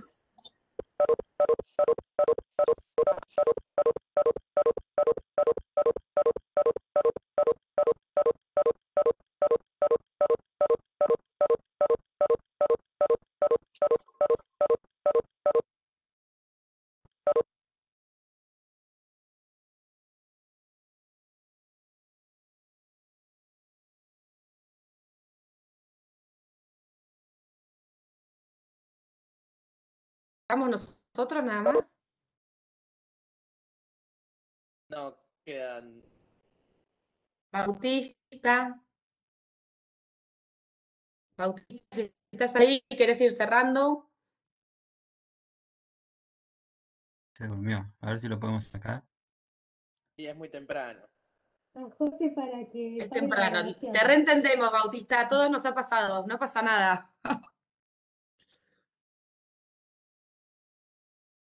¿Estamos nosotros nada más? No, quedan. Bautista, si estás ahí, ¿querés ir cerrando? Se durmió, a ver si lo podemos sacar. Y es muy temprano. José, para que Es pare la temprano. grabación. Te reentendemos, Bautista. A todos nos ha pasado. No pasa nada.